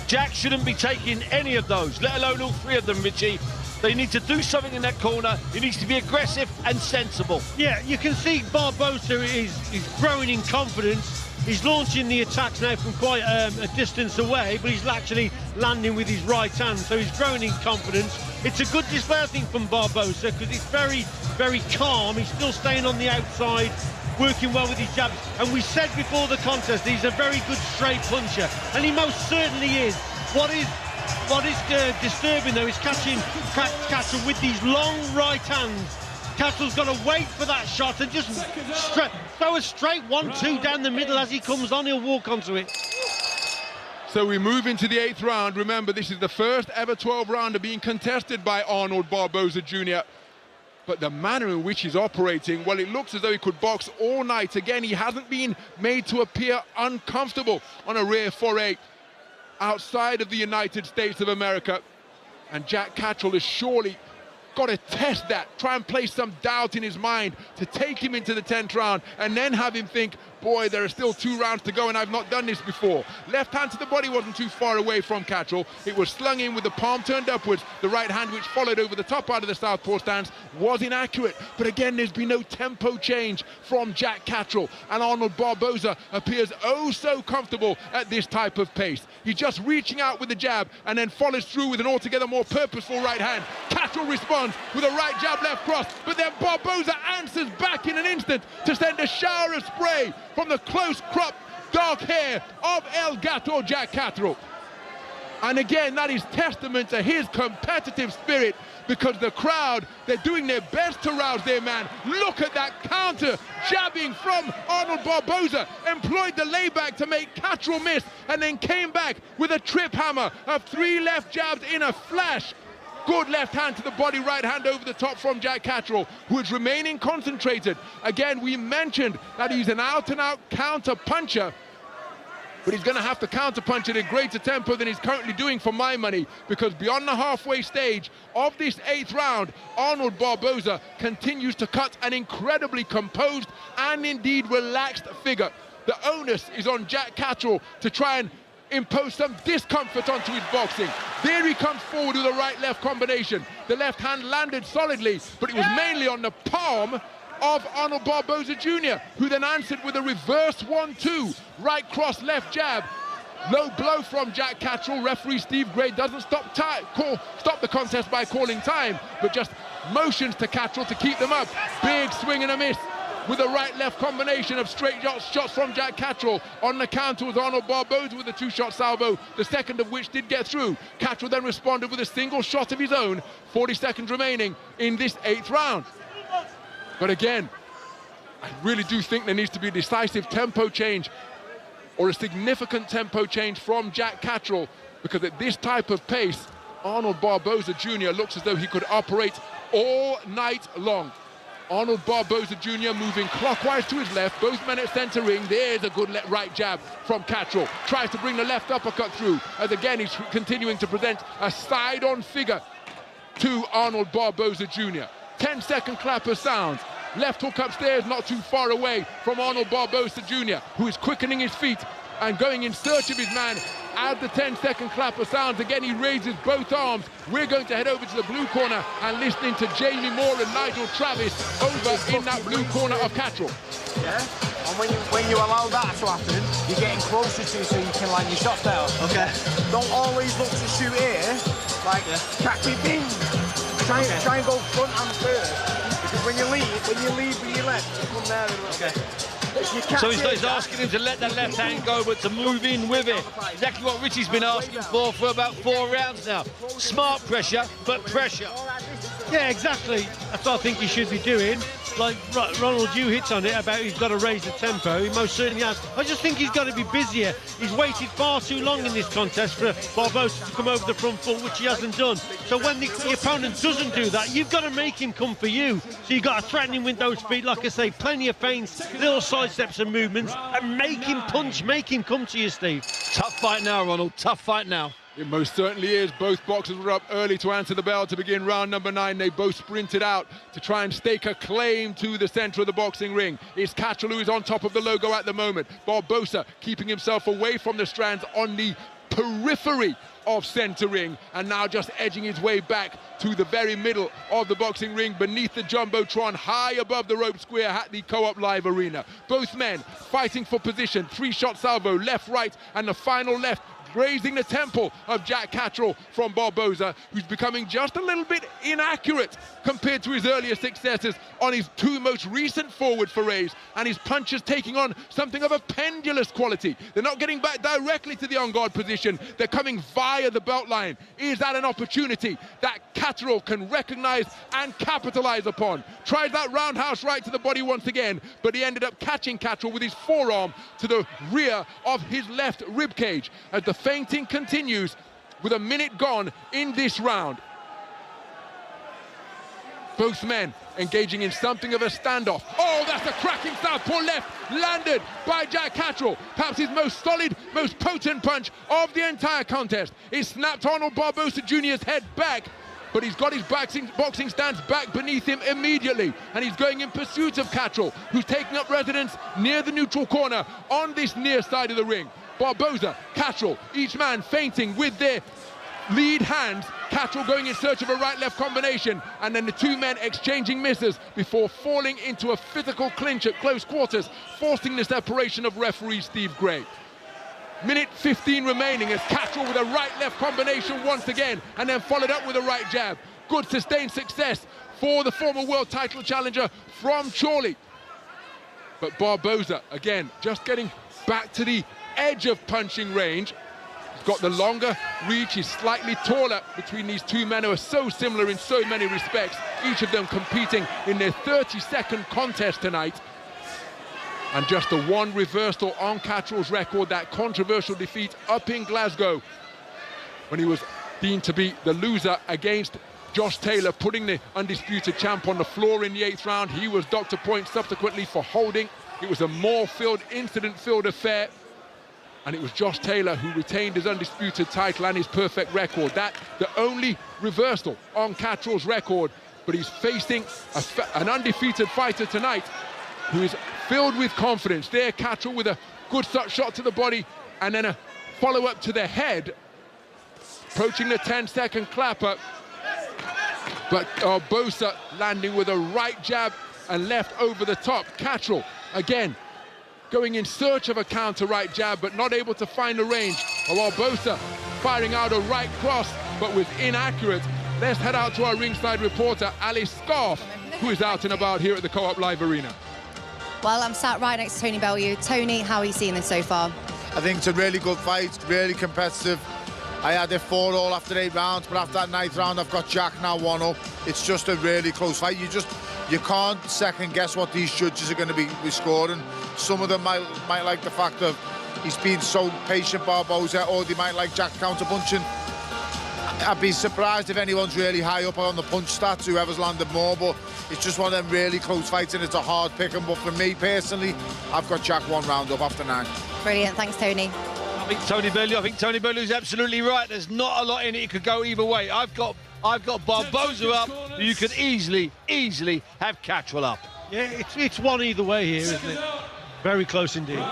Jack shouldn't be taking any of those, let alone all 3 of them, Richie. They need to do something in that corner. He needs to be aggressive and sensible. Yeah, you can see Barboza is growing in confidence. He's launching the attacks now from quite a distance away, but he's actually landing with his right hand, so he's growing in confidence. It's a good display, I think, from Barboza, because he's very, very calm. He's still staying on the outside, working well with his jabs. And we said before the contest, he's a very good straight puncher, and he most certainly is. What is disturbing, though, is catching Catterall with these long right hands. Catterall's got to wait for that shot and just throw a straight 1-2 down the middle as he comes on. He'll walk onto it. So we move into the 8th round. Remember, this is the first ever 12-rounder being contested by Arnold Barboza Jr. But the manner in which he's operating, well, it looks as though he could box all night. Again, he hasn't been made to appear uncomfortable on a rare foray outside of the United States of America. And Jack Catterall has surely got to test that, try and place some doubt in his mind to take him into the 10th round and then have him think, boy, there are still 2 rounds to go and I've not done this before. Left hand to the body wasn't too far away from Catterall. It was slung in with the palm turned upwards. The right hand, which followed over the top out of the southpaw stance, was inaccurate. But again, there's been no tempo change from Jack Catterall, and Arnold Barboza appears oh so comfortable at this type of pace. He's just reaching out with the jab and then follows through with an altogether more purposeful right hand. Catterall responds with a right jab, left cross, but then Barboza answers back in an instant to send a shower of spray from the close-cropped dark hair of El Gato Jack Catterall. And again, that is testament to his competitive spirit, because the crowd, they're doing their best to rouse their man. Look at that counter jabbing from Arnold Barboza, employed the layback to make Catterall miss, and then came back with a trip hammer of 3 left jabs in a flash. Good left hand to the body, right hand over the top from Jack Catterall, who is remaining concentrated. Again, we mentioned that he's an out-and-out counter puncher, but he's going to have to counter punch at a greater tempo than he's currently doing, for my money, because beyond the halfway stage of this 8th round, Arnold Barboza continues to cut an incredibly composed and indeed relaxed figure. The onus is on Jack Catterall to try and impose some discomfort onto his boxing. There he comes forward with a right-left combination. The left hand landed solidly, but it was mainly on the palm of Arnold Barboza Jr., who then answered with a reverse 1-2, right cross, left jab. Low blow from Jack Catterall. Referee Steve Gray doesn't stop the contest by calling time, but just motions to Catterall to keep them up. Big swing and a miss, with a right-left combination of straight shots from Jack Catterall. On the counter was Arnold Barboza with a 2-shot salvo, the second of which did get through. Catterall then responded with a single shot of his own. 40 seconds remaining in this 8th round. But again, I really do think there needs to be a decisive tempo change, or a significant tempo change from Jack Catterall, because at this type of pace, Arnold Barboza Jr. looks as though he could operate all night long. Arnold Barboza Jr. moving clockwise to his left, both men at centre ring. There's a good right jab from Catterall. Tries to bring the left uppercut through, as again he's continuing to present a side-on figure to Arnold Barboza Jr. 10-second clapper sounds. Left hook upstairs, not too far away from Arnold Barboza Jr., who is quickening his feet and going in search of his man. As the 10-second clapper sounds, again he raises both arms. We're going to head over to the blue corner and listening to Jamie Moore and Nigel Travis over in that blue corner of Catterall. Yeah, and when you allow that to happen, you're getting closer to you so you can land your shots better. Okay. Don't always look to shoot here, like catch me bing. Try and go front and first, because when you leave with your left, you come there and okay. So he's asking him to let that left hand go, but to move in with it. Exactly what Richie's been asking for about 4 rounds now. Smart pressure, but pressure. Yeah, exactly. That's what I think he should be doing. like Ronald, you hit on it about he's got to raise the tempo. He most certainly has. I just think he's got to be busier. He's waited far too long in this contest for Barboza to come over the front foot, which he hasn't done. So when the opponent doesn't do that, you've got to make him come for you. So you've got to threaten him with those feet, like I say, plenty of feints, little side steps and movements, and make him punch, make him come to you, Steve. Tough fight now, Ronald, tough fight now. It most certainly is. Both boxers were up early to answer the bell to begin round number 9. They both sprinted out to try and stake a claim to the centre of the boxing ring. It's Caterall who is on top of the logo at the moment. Barboza keeping himself away from the strands on the periphery of centre ring, and now just edging his way back to the very middle of the boxing ring beneath the Jumbotron, high above the rope square at the Co-op Live Arena. Both men fighting for position. 3-shot salvo, left, right, and the final left grazing the temple of Jack Catterall from Barboza, who's becoming just a little bit inaccurate compared to his earlier successes on his 2 most recent forward forays, and his punches taking on something of a pendulous quality. They're not getting back directly to the on-guard position, they're coming via the belt line. Is that an opportunity that Catterall can recognise and capitalise upon? Tried that roundhouse right to the body once again, but he ended up catching Catterall with his forearm to the rear of his left ribcage as the feinting continues with a minute gone in this round. Both men engaging in something of a standoff. Oh, that's a cracking southpaw left, landed by Jack Catterall. Perhaps his most solid, most potent punch of the entire contest. It snapped Arnold Barboza Jr.'s head back, but he's got his boxing stance back beneath him immediately, and he's going in pursuit of Catterall, who's taking up residence near the neutral corner on this near side of the ring. Barboza, Catterall, each man feinting with their lead hands. Catterall going in search of a right-left combination, and then the 2 men exchanging misses before falling into a physical clinch at close quarters, forcing the separation of referee Steve Gray. Minute 15 remaining as Catterall with a right-left combination once again, and then followed up with a right jab. Good sustained success for the former world title challenger from Chorley. But Barboza, again, just getting back to the edge of punching range. He's got the longer reach, he's slightly taller between these 2 men who are so similar in so many respects, each of them competing in their 32nd contest tonight. And just the 1 reversal on Catterall's record, that controversial defeat up in Glasgow when he was deemed to be the loser against Josh Taylor, putting the undisputed champ on the floor in the 8th round. He was docked a point subsequently for holding. It was a more-filled, incident-filled affair, and it was Josh Taylor who retained his undisputed title and his perfect record. That the only reversal on Catterall's record, but he's facing an undefeated fighter tonight who is filled with confidence. There, Catterall with a good shot to the body, and then a follow-up to the head, approaching the 10-second clapper. But Barboza landing with a right jab and left over the top. Catterall, again, going in search of a counter right jab, but not able to find the range. Barboza firing out a right cross, but was inaccurate. Let's head out to our ringside reporter, Alice Scarf, who is out and about here at the Co-op Live Arena. Well, I'm sat right next to Tony Bellew. Tony, how are you seeing this so far? I think it's a really good fight, really competitive. I had it 4-all after 8 rounds, but after that 9th round, I've got Jack now 1-up. It's just a really close fight. You can't second guess what these judges are going to be scoring. Some of them might like the fact that he's been so patient, Barboza, or they might like Jack counter-punching. I'd be surprised if anyone's really high up on the punch stats, whoever's landed more, but it's just one of them really close fights, and it's a hard pick. But for me, personally, I've got Jack 1 round up after 9. Brilliant, thanks, Tony. I think Tony Bellew's absolutely right. There's not a lot in it. It could go either way. I've got Barboza up. You could easily have Catterall up. Yeah, it's one either way here, isn't it? Very close indeed.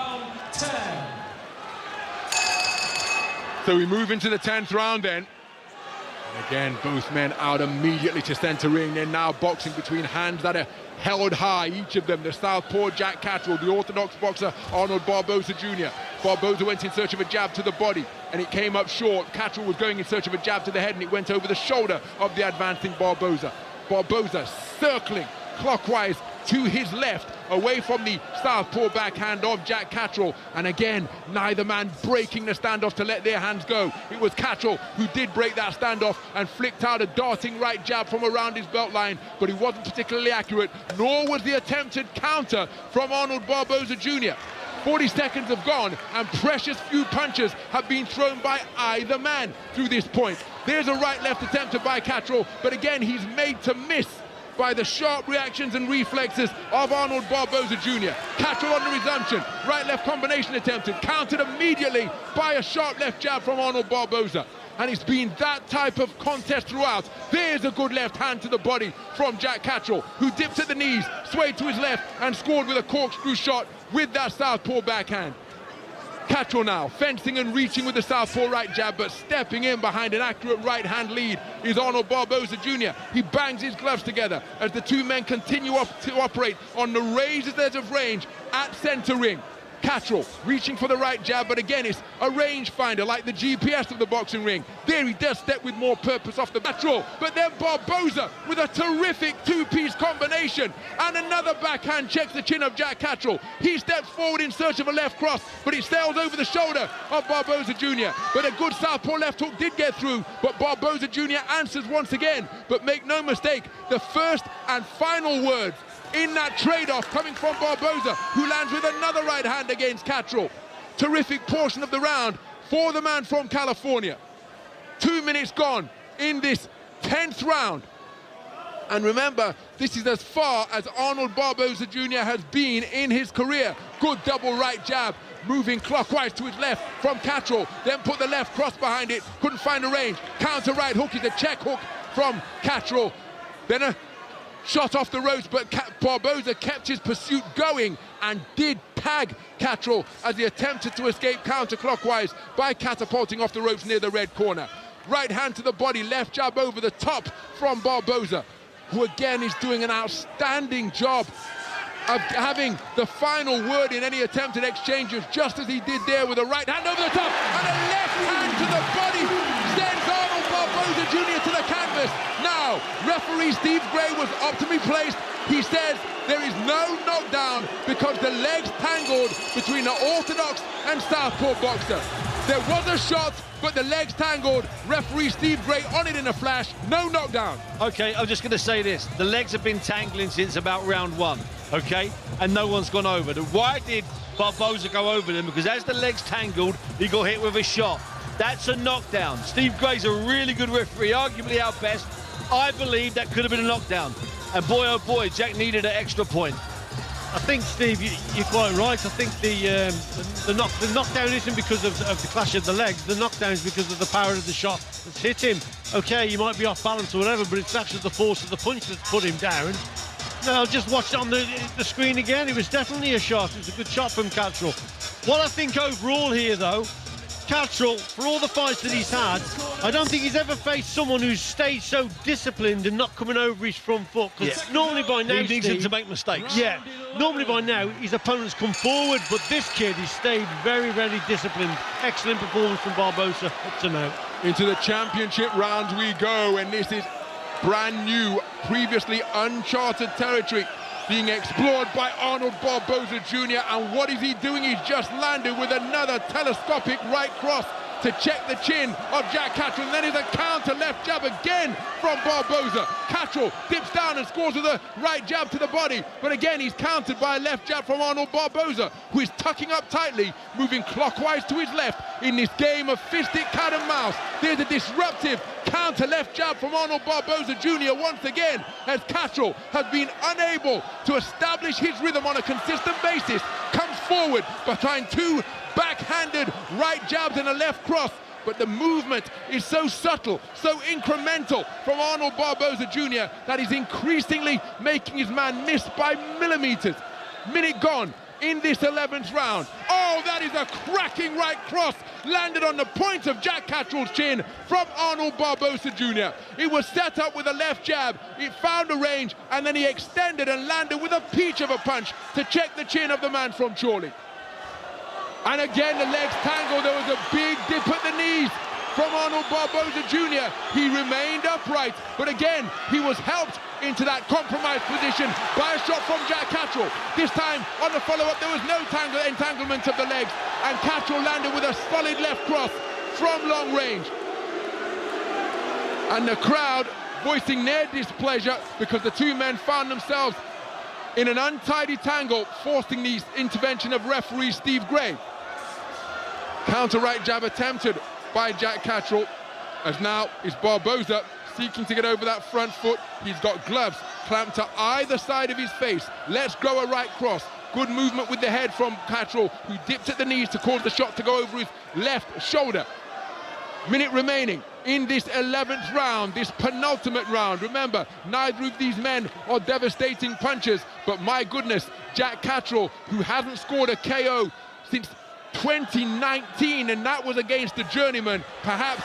So we move into the 10th round then. And again, both men out immediately to centre ring. They're now boxing between hands that are held high, each of them. The southpaw Jack Catterall, the orthodox boxer Arnold Barboza Jr. Barboza went in search of a jab to the body, and it came up short. Catterall was going in search of a jab to the head, and it went over the shoulder of the advancing Barboza. Barboza circling clockwise to his left, away from the southpaw backhand of Jack Catterall. And again, neither man breaking the standoff to let their hands go. It was Catterall who did break that standoff and flicked out a darting right jab from around his belt line, but he wasn't particularly accurate, nor was the attempted counter from Arnold Barboza Jr. 40 seconds have gone, and precious few punches have been thrown by either man through this point. There's a right-left attempted by Catterall, but again, he's made to miss by the sharp reactions and reflexes of Arnold Barboza Jr. Catterall on the resumption, right-left combination attempted, countered immediately by a sharp left jab from Arnold Barboza. And it's been that type of contest throughout. There's a good left hand to the body from Jack Catterall, who dips at the knees, swayed to his left, and scored with a corkscrew shot with that southpaw backhand. Catterall now fencing and reaching with the southpaw right jab, but stepping in behind an accurate right hand lead is Arnold Barboza Jr. He bangs his gloves together as the two men continue to operate on the razor's edge of range at centre ring. Catterall reaching for the right jab, but again it's a rangefinder like the GPS of the boxing ring. There he does step with more purpose off the Catterall, but then Barboza with a terrific two-piece combination, and another backhand checks the chin of Jack Catterall. He steps forward in search of a left cross, but it sails over the shoulder of Barboza Jr. But a good southpaw left hook did get through, but Barboza Jr. answers once again. But make no mistake, the first and final words in that trade-off coming from Barboza, who lands with another right hand against Catterall. Terrific portion of the round for the man from California. 2 minutes gone in this 10th round. And remember, this is as far as Arnold Barboza Jr. has been in his career. Good double right jab, moving clockwise to his left from Catterall, then put the left cross behind it, couldn't find a range. Counter right hook is a check hook from Catterall. Then a shot off the ropes, but Barboza kept his pursuit going and did tag Catterall as he attempted to escape counterclockwise by catapulting off the ropes near the red corner. Right hand to the body, left jab over the top from Barboza, who again is doing an outstanding job of having the final word in any attempted exchanges, just as he did there with a right hand over the top and a left hand to the body sends Arnold Barboza Jr. to the canvas. Now, referee Steve Gray was optimally placed. He says there is no knockdown because the legs tangled between the orthodox and southpaw boxer. There was a shot, but the legs tangled. Referee Steve Gray on it in a flash. No knockdown. Okay, I'm just going to say this. The legs have been tangling since about round one, okay? And no one's gone over them. Why did Barboza go over them? Because as the legs tangled, he got hit with a shot. That's a knockdown. Steve Gray's a really good referee, arguably our best. I believe that could have been a knockdown. And boy, oh boy, Jack needed an extra point. I think, Steve, you're quite right. I think the knockdown isn't because of the clash of the legs. The knockdown is because of the power of the shot that's hit him. Okay, you might be off balance or whatever, but it's actually the force of the punch that's put him down. Now, just watch it on the screen again. It was definitely a shot. It was a good shot from Catterall. What I think overall here, though, Catterall, for all the fights that he's had, I don't think he's ever faced someone who's stayed so disciplined and not coming over his front foot. Because normally by now, he needs him to make mistakes. Yeah, normally by now his opponents come forward, but this kid, he's stayed very, very disciplined. Excellent performance from Barboza up to now. Into the championship round we go, and this is brand new, previously uncharted territory being explored by Arnold Barboza Jr. And what is he doing? He's just landed with another telescopic right cross to check the chin of Jack Catterall. And then is a counter left jab again from Barboza. Catterall dips down and scores with a right jab to the body. But again, he's countered by a left jab from Arnold Barboza, who is tucking up tightly, moving clockwise to his left in this game of fisted cat and mouse. There's a disruptive counter left jab from Arnold Barboza Jr. once again, as Catterall has been unable to establish his rhythm on a consistent basis. Comes forward behind two backhanded right jabs and a left cross, but the movement is so subtle, so incremental from Arnold Barboza Jr. that he's increasingly making his man miss by millimeters. Minute gone in this 11th round. Oh, that is a cracking right cross, landed on the point of Jack Catterall's chin from Arnold Barboza Jr. It was set up with a left jab, it found a range, and then he extended and landed with a peach of a punch to check the chin of the man from Chorley. And again, the legs tangled. There was a big dip at the knees from Arnold Barboza Jr. He remained upright, but again, he was helped into that compromised position by a shot from Jack Catterall. This time, on the follow-up, there was no entanglement of the legs, and Catterall landed with a solid left cross from long range. And the crowd voicing their displeasure because the two men found themselves in an untidy tangle, forcing the intervention of referee Steve Gray. Counter right jab attempted by Jack Catterall, as now is Barboza seeking to get over that front foot. He's got gloves clamped to either side of his face. Let's grow a right cross. Good movement with the head from Catterall, who dipped at the knees to cause the shot to go over his left shoulder. Minute remaining in this 11th round, this penultimate round. Remember, neither of these men are devastating punchers, but my goodness, Jack Catterall, who hasn't scored a KO since 2019, and that was against the journeyman. Perhaps,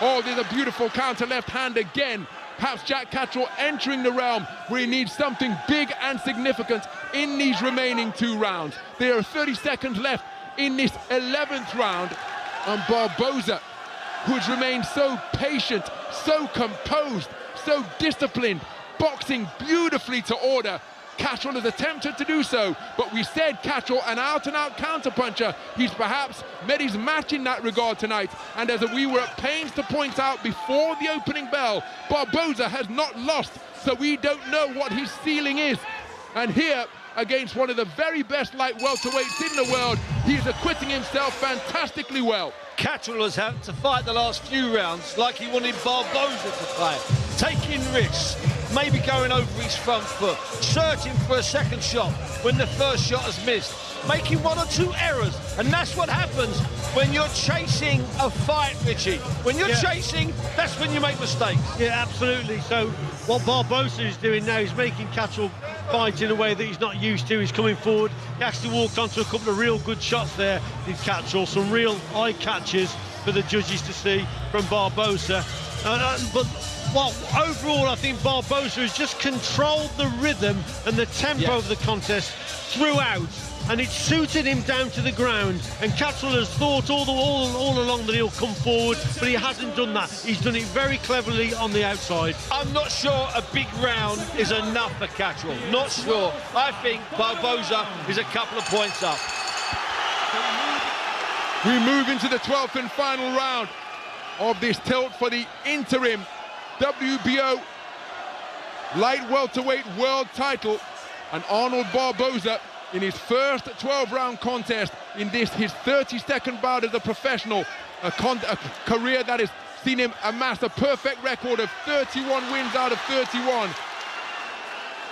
oh, there's a beautiful counter left hand again. Perhaps Jack Catterall entering the realm where he needs something big and significant in these remaining 2 rounds. There are 30 seconds left in this 11th round, and Barboza, who's remained so patient, so composed, so disciplined, boxing beautifully to order. Catterall has attempted to do so, but we said Catterall, an out-and-out counterpuncher. He's perhaps met his match in that regard tonight, and as we were at pains to point out before the opening bell, Barboza has not lost, so we don't know what his ceiling is. And here, against one of the very best light welterweights in the world, he's acquitting himself fantastically well. Catterall has had to fight the last few rounds like he wanted Barboza to fight, taking risks, maybe going over his front foot, searching for a second shot when the first shot has missed, making 1 or 2 errors, and that's what happens when you're chasing a fight, Richie. When you're chasing, that's when you make mistakes. Yeah, absolutely. So what Barboza is doing now is making Catterall fight in a way that he's not used to. He's coming forward. He actually walked onto a couple of real good shots there, did Catterall. Some real eye catches for the judges to see from Barboza. But overall, I think Barboza has just controlled the rhythm and the tempo of the contest throughout, and it suited him down to the ground. And Catterall has thought all along that he'll come forward, but he hasn't done that. He's done it very cleverly on the outside. I'm not sure a big round is enough for Catterall. Not sure. I think Barboza is a couple of points up. We move into the 12th and final round of this tilt for the interim WBO light welterweight world title, and Arnold Barboza in his first 12-round contest in this, his 32nd bout as a professional, a career that has seen him amass a perfect record of 31 wins out of 31.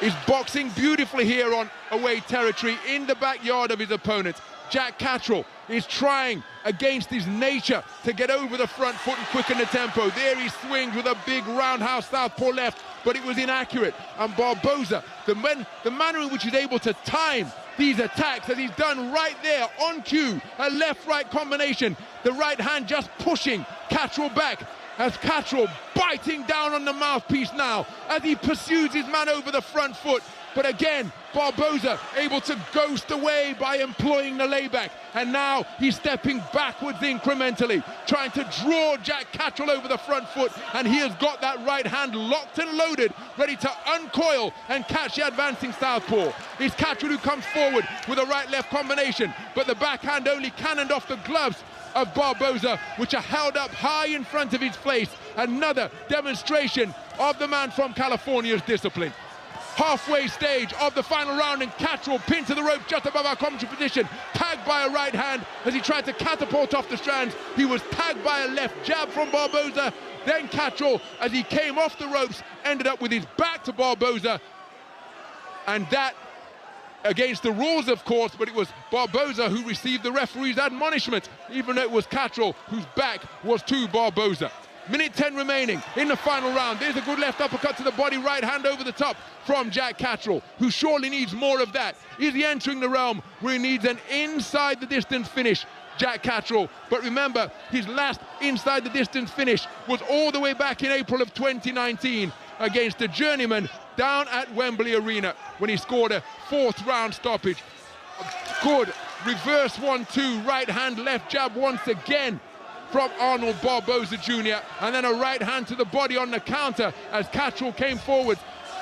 Is boxing beautifully here on away territory in the backyard of his opponent. Jack Catterall is trying against his nature to get over the front foot and quicken the tempo. There he swings with a big roundhouse southpaw left, but it was inaccurate. And Barboza, the manner in which he's able to time these attacks, as he's done right there on cue, a left-right combination, the right hand just pushing Catterall back, as Catterall biting down on the mouthpiece now as he pursues his man over the front foot. But again, Barboza able to ghost away by employing the layback. And now he's stepping backwards incrementally, trying to draw Jack Catterall over the front foot. And he has got that right hand locked and loaded, ready to uncoil and catch the advancing southpaw. It's Catterall who comes forward with a right-left combination, but the backhand only cannoned off the gloves of Barboza, which are held up high in front of his face. Another demonstration of the man from California's discipline. Halfway stage of the final round, and Catterall pinned to the rope just above our commentary position, tagged by a right hand as he tried to catapult off the strands. He was tagged by a left jab from Barboza. Then Catterall, as he came off the ropes, ended up with his back to Barboza, and that against the rules, of course, but it was Barboza who received the referee's admonishment, even though it was Catterall whose back was to Barboza. Minute 10 remaining in the final round. There's a good left uppercut to the body, right hand over the top from Jack Catterall, who surely needs more of that. Is he entering the realm where he needs an inside the distance finish? Jack Catterall, but remember, his last inside the distance finish was all the way back in April of 2019 against a journeyman down at Wembley Arena when he scored a 4th round stoppage. Good reverse 1-2, right hand, left jab once again from Arnold Barboza Jr. and then a right hand to the body on the counter as Catterall came forward.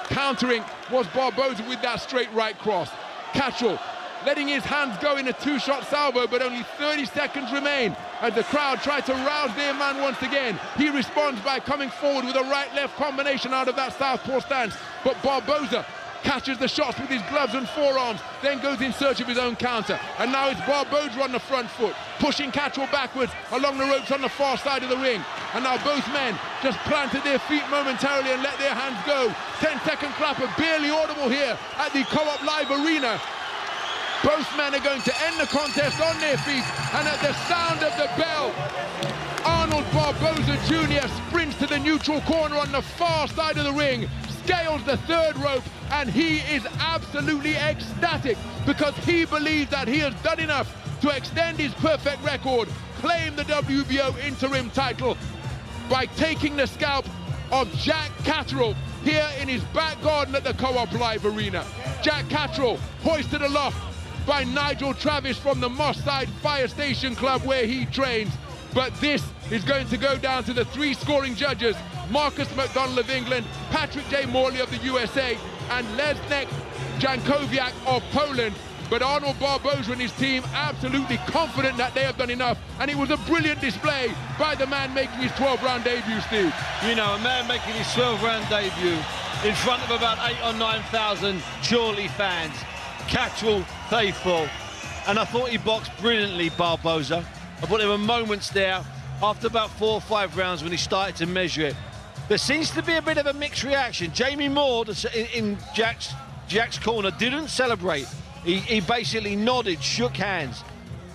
Countering was Barboza with that straight right cross. Catterall letting his hands go in a two-shot salvo, but only 30 seconds remain as the crowd try to rouse their man once again. He responds by coming forward with a right-left combination out of that southpaw stance, but Barboza catches the shots with his gloves and forearms, then goes in search of his own counter. And now it's Barboza on the front foot, pushing Catterall backwards along the ropes on the far side of the ring. And now both men just planted their feet momentarily and let their hands go. 10-second clapper, barely audible here at the Co-op Live Arena. Both men are going to end the contest on their feet, and at the sound of the bell, Arnold Barboza Jr. sprints to the neutral corner on the far side of the ring, scales the third rope, and he is absolutely ecstatic because he believes that he has done enough to extend his perfect record, claim the WBO interim title by taking the scalp of Jack Catterall here in his back garden at the Co-op Live Arena. Jack Catterall hoisted aloft by Nigel Travis from the Moss Side Fire Station Club where he trains. But this is going to go down to the three scoring judges, Marcus McDonald of England, Patrick J. Morley of the USA, and Lesnek Jankowiak of Poland. But Arnold Barboza and his team absolutely confident that they have done enough, and it was a brilliant display by the man making his 12-round debut, Steve. You know, a man making his 12-round debut in front of about 8,000 or 9,000 Chorley fans. Catterall faithful, and I thought he boxed brilliantly, Barboza. I thought there were moments there after about 4 or 5 rounds when he started to measure it. There seems to be a bit of a mixed reaction. Jamie Moore in Jack's corner didn't celebrate. He basically nodded, shook hands.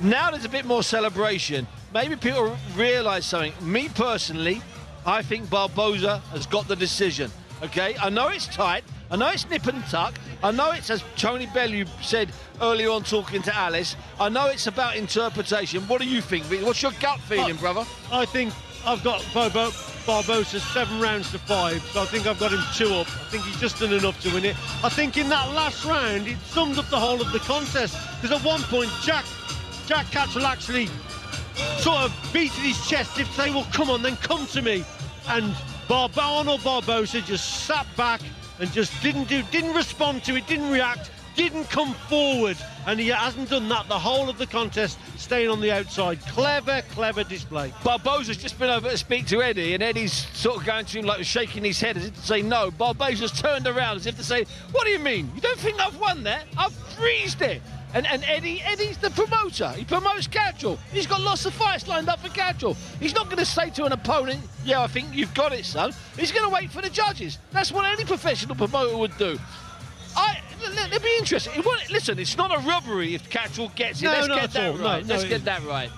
Now there's a bit more celebration. Maybe people realise something. Me personally, I think Barboza has got the decision. Okay, I know it's tight. I know it's nip and tuck. I know it's, as Tony Bellew said earlier on talking to Alice, I know it's about interpretation. What do you think? What's your gut feeling, brother? I think I've got Barboza 7 rounds to 5, so I think I've got him 2 up. I think he's just done enough to win it. I think in that last round, it summed up the whole of the contest, because at one point, Jack Catterall actually sort of beated his chest to say, well, come on, then come to me. And Arnold Barboza just sat back and just didn't respond to it, didn't react, didn't come forward, and he hasn't done that the whole of the contest, staying on the outside. Clever display. Barboza's just been over to speak to Eddie, and Eddie's sort of going to him like shaking his head as if to say no. Barboza's turned around as if to say, what do you mean? You don't think I've won that? I've freezed it. And Eddie's the promoter. He promotes Catterall. He's got lots of fights lined up for Catterall. He's not going to say to an opponent, yeah, I think you've got it, son. He's going to wait for the judges. That's what any professional promoter would do. It'll be interesting. Listen, it's not a robbery if Catterall gets it. Let's get that right. Let's get that right.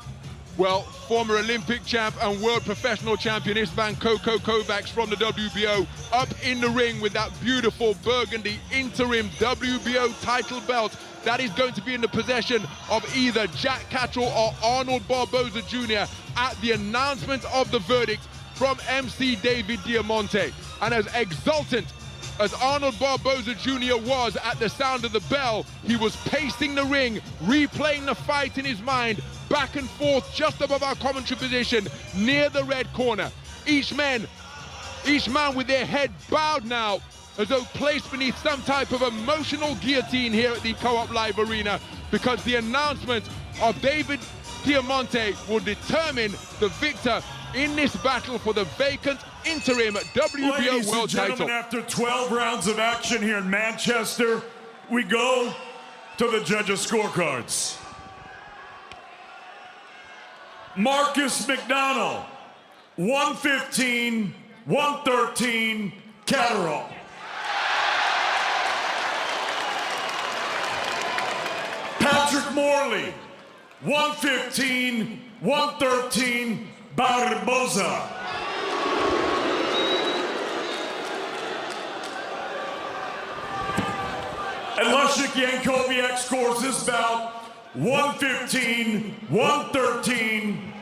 Well, former Olympic champ and world professional champion Istvan Koko Kovacs from the WBO up in the ring with that beautiful burgundy interim WBO title belt. That is going to be in the possession of either Jack Catterall or Arnold Barboza Jr. at the announcement of the verdict from MC David Diamante. And as exultant as Arnold Barboza Jr. was at the sound of the bell, he was pacing the ring, replaying the fight in his mind, back and forth just above our commentary position near the red corner. Each man with their head bowed now, as though placed beneath some type of emotional guillotine here at the Co-op Live Arena, because the announcement of David Diamante will determine the victor in this battle for the vacant interim WBO Ladies world and gentlemen, title. after 12 rounds of action here in Manchester, we go to the judges' scorecards. Marcus McDonald, 115, 113, Catterall. Patrick Morley, 115, 113, Barboza. And Leszek Jankowiak scores this bout 115, 113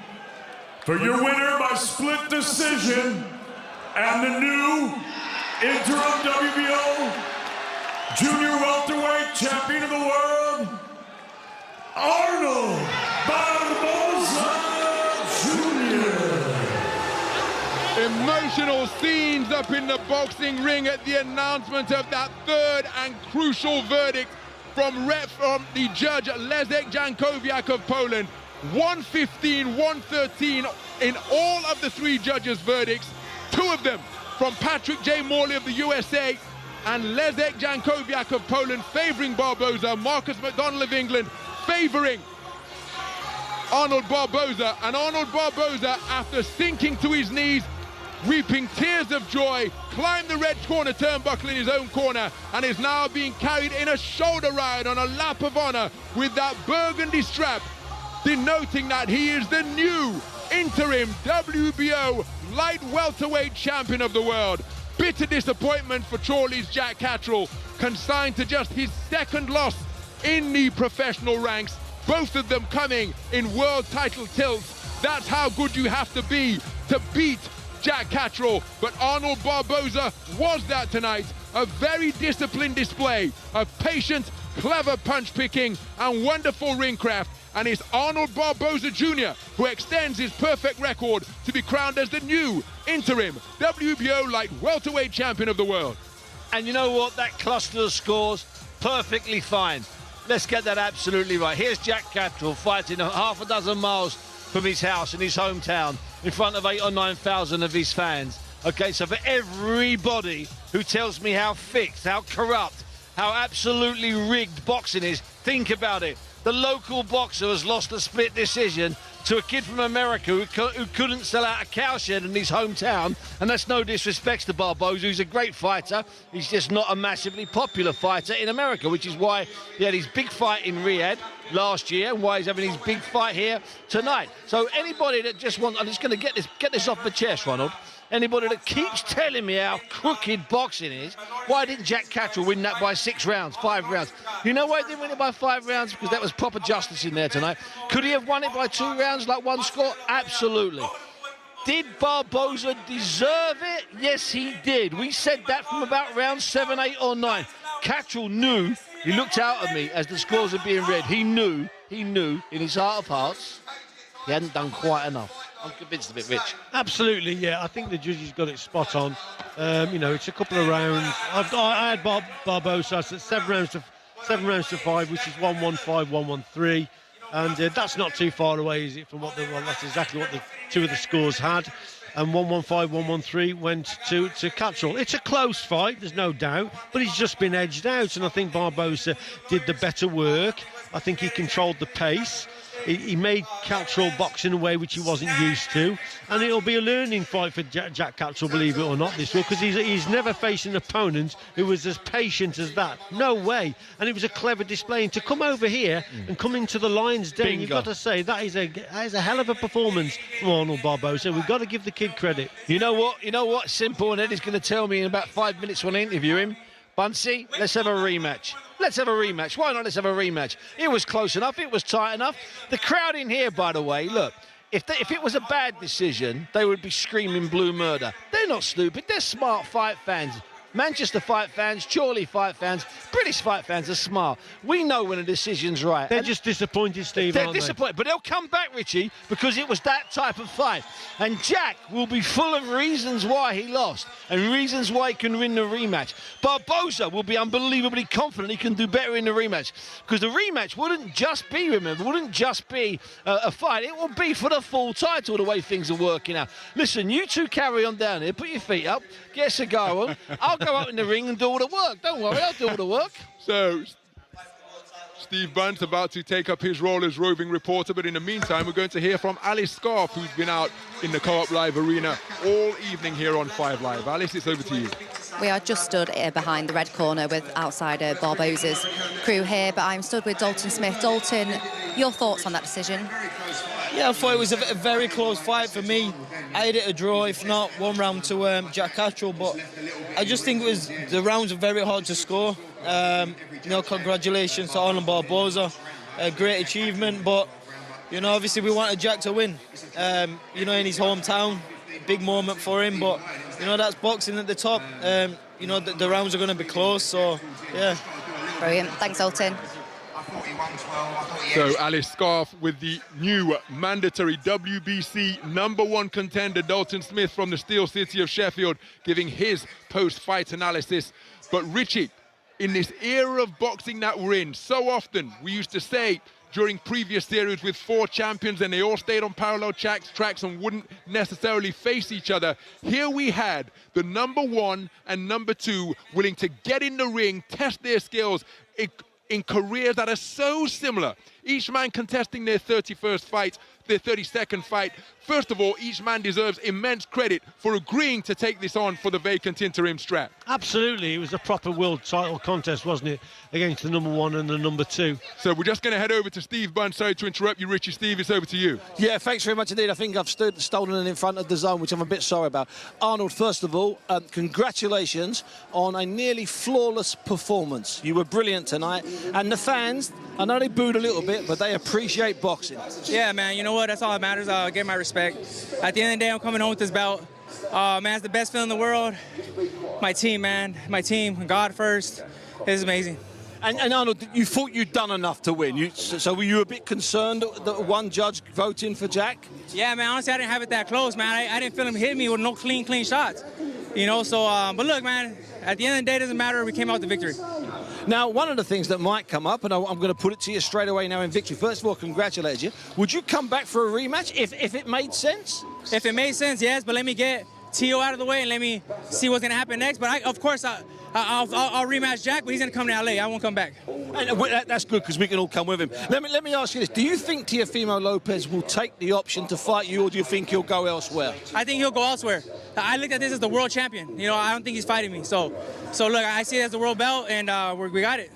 for your winner by split decision and the new interim WBO junior welterweight champion of the world, Arnold Barboza Jr. Emotional scenes up in the boxing ring at the announcement of that third and crucial verdict from the judge Leszek Jankowiak of Poland. 115, 113 in all of the three judges' verdicts. Two of them from Patrick J. Morley of the USA and Leszek Jankowiak of Poland favouring Barboza. Marcus McDonnell of England favouring Arnold Barboza. And Arnold Barboza, after sinking to his knees, weeping tears of joy, climbed the red corner turnbuckle in his own corner and is now being carried in a shoulder ride on a lap of honour with that burgundy strap, denoting that he is the new interim WBO light welterweight champion of the world. Bitter disappointment for Chorley's Jack Catterall, consigned to just his second loss in the professional ranks, both of them coming in world title tilts. That's how good you have to be to beat Jack Catterall. But Arnold Barboza was that tonight. A very disciplined display of patient, clever punch picking and wonderful ring craft. And it's Arnold Barboza Jr. who extends his perfect record to be crowned as the new interim WBO light welterweight champion of the world. And you know what? That cluster of scores, perfectly fine. Let's get that absolutely right. Here's Jack Catterall fighting half a dozen miles from his house in his hometown in front of 8,000 or 9,000 of his fans. Okay, so for everybody who tells me how fixed, how corrupt, how absolutely rigged boxing is, think about it. The local boxer has lost a split decision to a kid from America who couldn't sell out a cowshed in his hometown. And that's no disrespect to Barboza, who's a great fighter. He's just not a massively popular fighter in America, which is why he had his big fight in Riyadh last year and why he's having his big fight here tonight. So anybody that just wants, I'm just going to get this off the chest, Ronald. Anybody that keeps telling me how crooked boxing is, why didn't Jack Catterall win that by 6 rounds, 5 rounds? You know why he didn't win it by 5 rounds? Because that was proper justice in there tonight. Could he have won it by 2 rounds, like one score? Absolutely. Did Barboza deserve it? Yes, he did. We said that from about round 7, 8 or 9. Catterall knew, he looked out at me as the scores were being read. He knew in his heart of hearts, he hadn't done quite enough. I'm convinced of it, Rich. Absolutely, yeah. I think the judges got it spot on. You know, it's a couple of rounds. I had Barboza at 7 rounds to 5, which is 1-1-5, 1-1-3, and that's not too far away, is it? From what that's exactly what the two of the scores had. And 1-1-5, 1-1-3 went to Catterall. It's a close fight, there's no doubt, but he's just been edged out, and I think Barboza did the better work. I think he controlled the pace. He made Catterall box in a way which he wasn't used to, and it'll be a learning fight for Jack Catterall, believe it or not, this week, because he's never faced an opponent who was as patient as that. No way. And it was a clever display. And to come over here and come into the Lions' Den, you've got to say that is a hell of a performance from Arnold Barboza. We've got to give the kid credit. You know what? Simple, and Eddie's going to tell me in about 5 minutes when I interview him. Bunsey, let's have a rematch. Let's have a rematch. Why not? Let's have a rematch. It was close enough. It was tight enough. The crowd in here, by the way, look, if it was a bad decision, they would be screaming blue murder. They're not stupid. They're smart fight fans. Manchester fight fans, Chorley fight fans, British fight fans are smart. We know when a decision's right. They're just disappointed, Steve, They're disappointed, but they'll come back, Richie, because it was that type of fight. And Jack will be full of reasons why he lost and reasons why he can win the rematch. Barboza will be unbelievably confident he can do better in the rematch, because the rematch wouldn't just be, a fight. It will be for the full title, the way things are working out. Listen, you two carry on down here, put your feet up, get a cigar on. I'll go out in the ring and do all the work. Don't worry, I'll do all the work. So, Steve Bunt's about to take up his role as roving reporter, but in the meantime, we're going to hear from Alice Scarf, who's been out in the Co-op Live arena all evening here on 5 Live. Alice, it's over to you. We are just stood behind the red corner with outsider Barboza's crew here, but I'm stood with Dalton Smith. Dalton, your thoughts on that decision? Yeah, I thought it was a very close fight for me. I had it a draw, if not 1 round to Jack Catterall, but I just think the rounds are very hard to score. Congratulations to Arnold Barboza, a great achievement, but obviously we wanted Jack to win. In his hometown, big moment for him, but that's boxing at the top. The rounds are going to be close, so yeah. Brilliant, thanks, Dalton. So Alice Scarf with the new mandatory WBC #1 contender, Dalton Smith from the Steel City of Sheffield, giving his post-fight analysis. But Richie, in this era of boxing that we're in, so often we used to say during previous series with 4 champions and they all stayed on parallel tracks and wouldn't necessarily face each other. Here we had the #1 and #2 willing to get in the ring, test their skills in careers that are so similar. Each man contesting their 31st fight, their 32nd fight. First of all, each man deserves immense credit for agreeing to take this on for the vacant interim strap. Absolutely, it was a proper world title contest, wasn't it, against the #1 and the #2. So we're just going to head over to Steve Bunn. Sorry to interrupt you, Richie. Steve, it's over to you. Yeah, thanks very much indeed. I think I've stolen it in front of the zone, which I'm a bit sorry about. Arnold, first of all, congratulations on a nearly flawless performance. You were brilliant tonight, and the fans, I know they booed a little bit, but they appreciate boxing. Yeah, man, you know what? That's all that matters. Get my respect. At the end of the day, I'm coming home with this belt. Man, it's the best feeling in the world. My team, man. My team. God first. It's amazing. And Arnold, you thought you'd done enough to win. So were you a bit concerned that one judge voting for Jack? Yeah, man, honestly, I didn't have it that close, man. I didn't feel him hit me with no clean shots. You know, so, but look, man, at the end of the day, it doesn't matter. We came out with the victory. Now, one of the things that might come up, and I'm going to put it to you straight away now in victory. First of all, congratulate you. Would you come back for a rematch if it made sense? If it made sense, yes, but let me get T.O. out of the way and let me see what's going to happen next. But, of course, I'll rematch Jack, but he's going to come to L.A. I won't come back. And that's good because we can all come with him. Let me ask you this. Do you think Teofimo Lopez will take the option to fight you, or do you think he'll go elsewhere? I think he'll go elsewhere. I looked at this as the world champion. You know, I don't think he's fighting me. So look, I see it as the world belt, and we got it.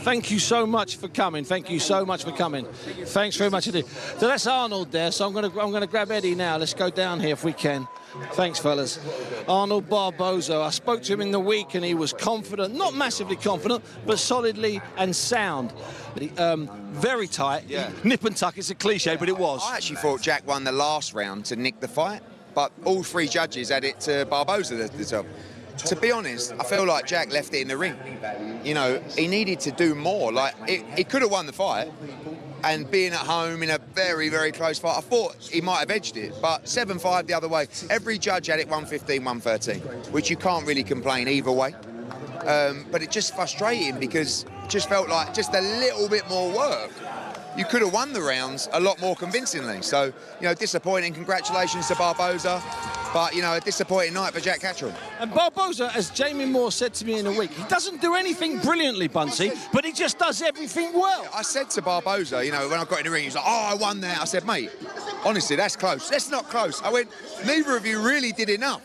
Thank you so much for coming. Thank you so much for coming. Thanks very much indeed. So that's Arnold there. So I'm going to grab Eddie now. Let's go down here if we can. Thanks, fellas. Arnold Barboza. I spoke to him in the week and he was confident, not massively confident, but solidly and sound. Very tight. Yeah. Nip and tuck, it's a cliche, but it was. I actually thought Jack won the last round to nick the fight, but all 3 judges had it to Barboza at the top. To be honest, I feel like Jack left it in the ring. You know, he needed to do more. Like, he could have won the fight, and being at home in a very, very close fight, I thought he might have edged it, but 7-5 the other way. Every judge had it 115, 113, which you can't really complain either way. But it just frustrating because it just felt like just a little bit more work. You could have won the rounds a lot more convincingly. So, you know, disappointing. Congratulations to Barboza. But, you know, a disappointing night for Jack Catterall. And Barboza, as Jamie Moore said to me in a week, he doesn't do anything brilliantly, Bunsey, but he just does everything well. I said to Barboza, you know, when I got in the ring, he was like, oh, I won that. I said, mate, honestly, that's close. That's not close. I went, neither of you really did enough.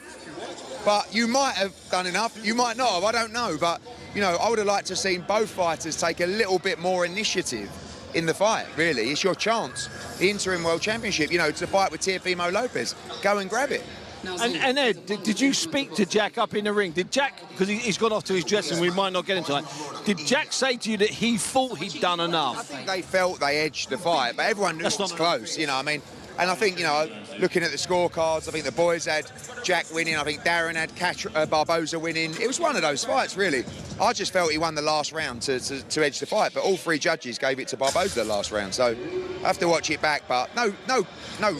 But you might have done enough. You might not have. I don't know. But, you know, I would have liked to have seen both fighters take a little bit more initiative in the fight, really. It's your chance. The interim world championship, you know, to fight with Teofimo Lopez. Go and grab it. And Ed, did you speak to Jack up in the ring? Did Jack, because he's gone off to his dressing, we might not get him tonight, did Jack say to you that he thought he'd done enough? I think they felt they edged the fight, but everyone knew it was close, you know, I mean, and I think, you know, looking at the scorecards, I think the boys had Jack winning, I think Darren had Barboza winning. It was one of those fights, really. I just felt he won the last round to edge the fight, but all 3 judges gave it to Barboza the last round, so I have to watch it back, but no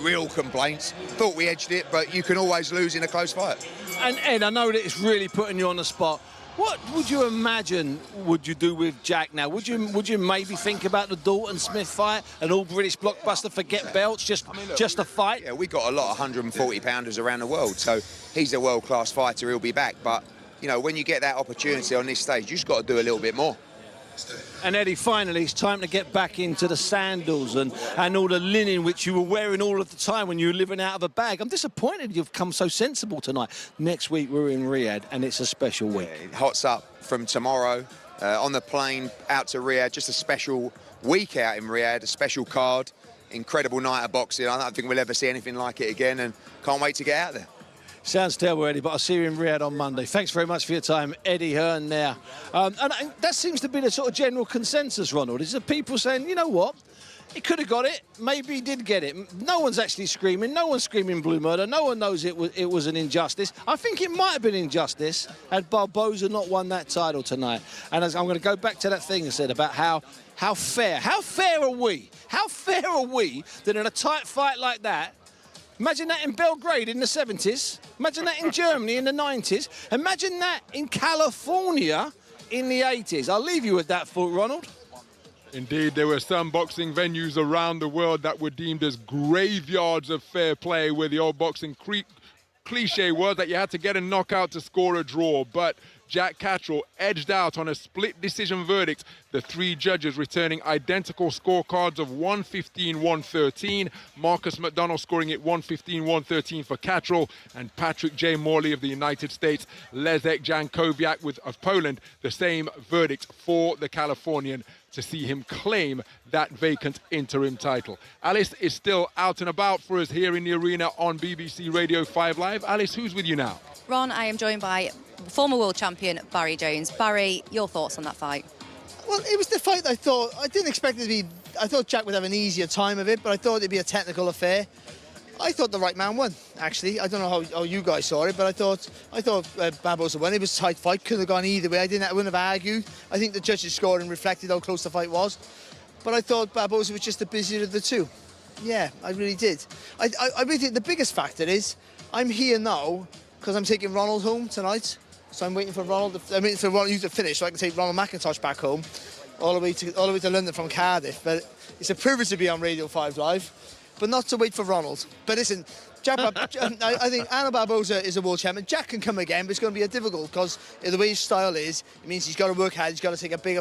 real complaints. Thought we edged it, but you can always lose in a close fight. And Ed, I know that it's really putting you on the spot. What would you imagine would you do with Jack now? Would you maybe think about the Dalton Smith fight, an all-British blockbuster, forget belts, just a fight? Yeah, we got a lot of 140-pounders around the world, so he's a world-class fighter, he'll be back. But, you know, when you get that opportunity on this stage, you've just got to do a little bit more. And Eddie, finally, it's time to get back into the sandals and all the linen which you were wearing all of the time when you were living out of a bag. I'm disappointed you've come so sensible tonight. Next week we're in Riyadh and it's a special week. Yeah, it hots up from tomorrow on the plane out to Riyadh. Just a special week out in Riyadh, a special card. Incredible night of boxing. I don't think we'll ever see anything like it again and can't wait to get out there. Sounds terrible, Eddie, but I'll see you in Riyadh on Monday. Thanks very much for your time, Eddie Hearn there. And that seems to be the sort of general consensus, Ronald, is that people saying, you know what, He could have got it. Maybe he did get it. No one's actually screaming. No one's screaming blue murder. No one knows it was an injustice. I think it might have been injustice had Barboza not won that title tonight. And I'm going to go back to that thing I said about how fair are we? How fair are we that in a tight fight like that, imagine that in Belgrade in the 70s, imagine that in Germany in the 90s, imagine that in California in the 80s. I'll leave you with that thought, Ronald. Indeed, there were some boxing venues around the world that were deemed as graveyards of fair play, where the old boxing cliche was that you had to get a knockout to score a draw. But Jack Catterall edged out on a split decision verdict, the three judges returning identical scorecards of 115-113, Marcus McDonald scoring it 115-113 for Catterall, and Patrick J. Morley of the United States, Leszek Jankowiak of Poland, the same verdict for the Californian, to see him claim that vacant interim title. Alice is still out and about for us here in the arena on BBC Radio 5 Live. Alice, who's with you now? Ron, I am joined by former world champion Barry Jones. Barry, your thoughts on that fight? Well, it was the fight I didn't expect it to be. I thought Jack would have an easier time of it, but I thought it'd be a technical affair. I thought the right man won, actually. I don't know how you guys saw it, but I thought Barboza won. It was a tight fight, could have gone either way. I wouldn't have argued. I think the judges' scoring reflected how close the fight was. But I thought Barboza was just the busier of the two. Yeah, I really did. I really think the biggest factor is I'm here now because I'm taking Ronald home tonight. So I'm waiting for Ronald to finish so I can take Ronald McIntosh back home all the way to London from Cardiff. But it's a privilege to be on Radio 5 Live. But not to wait for Ronald. But listen, I think Arnold Barboza is a world champion. Jack can come again, but it's going to be a difficult because the way his style is, it means he's got to work hard, he's got to take a bigger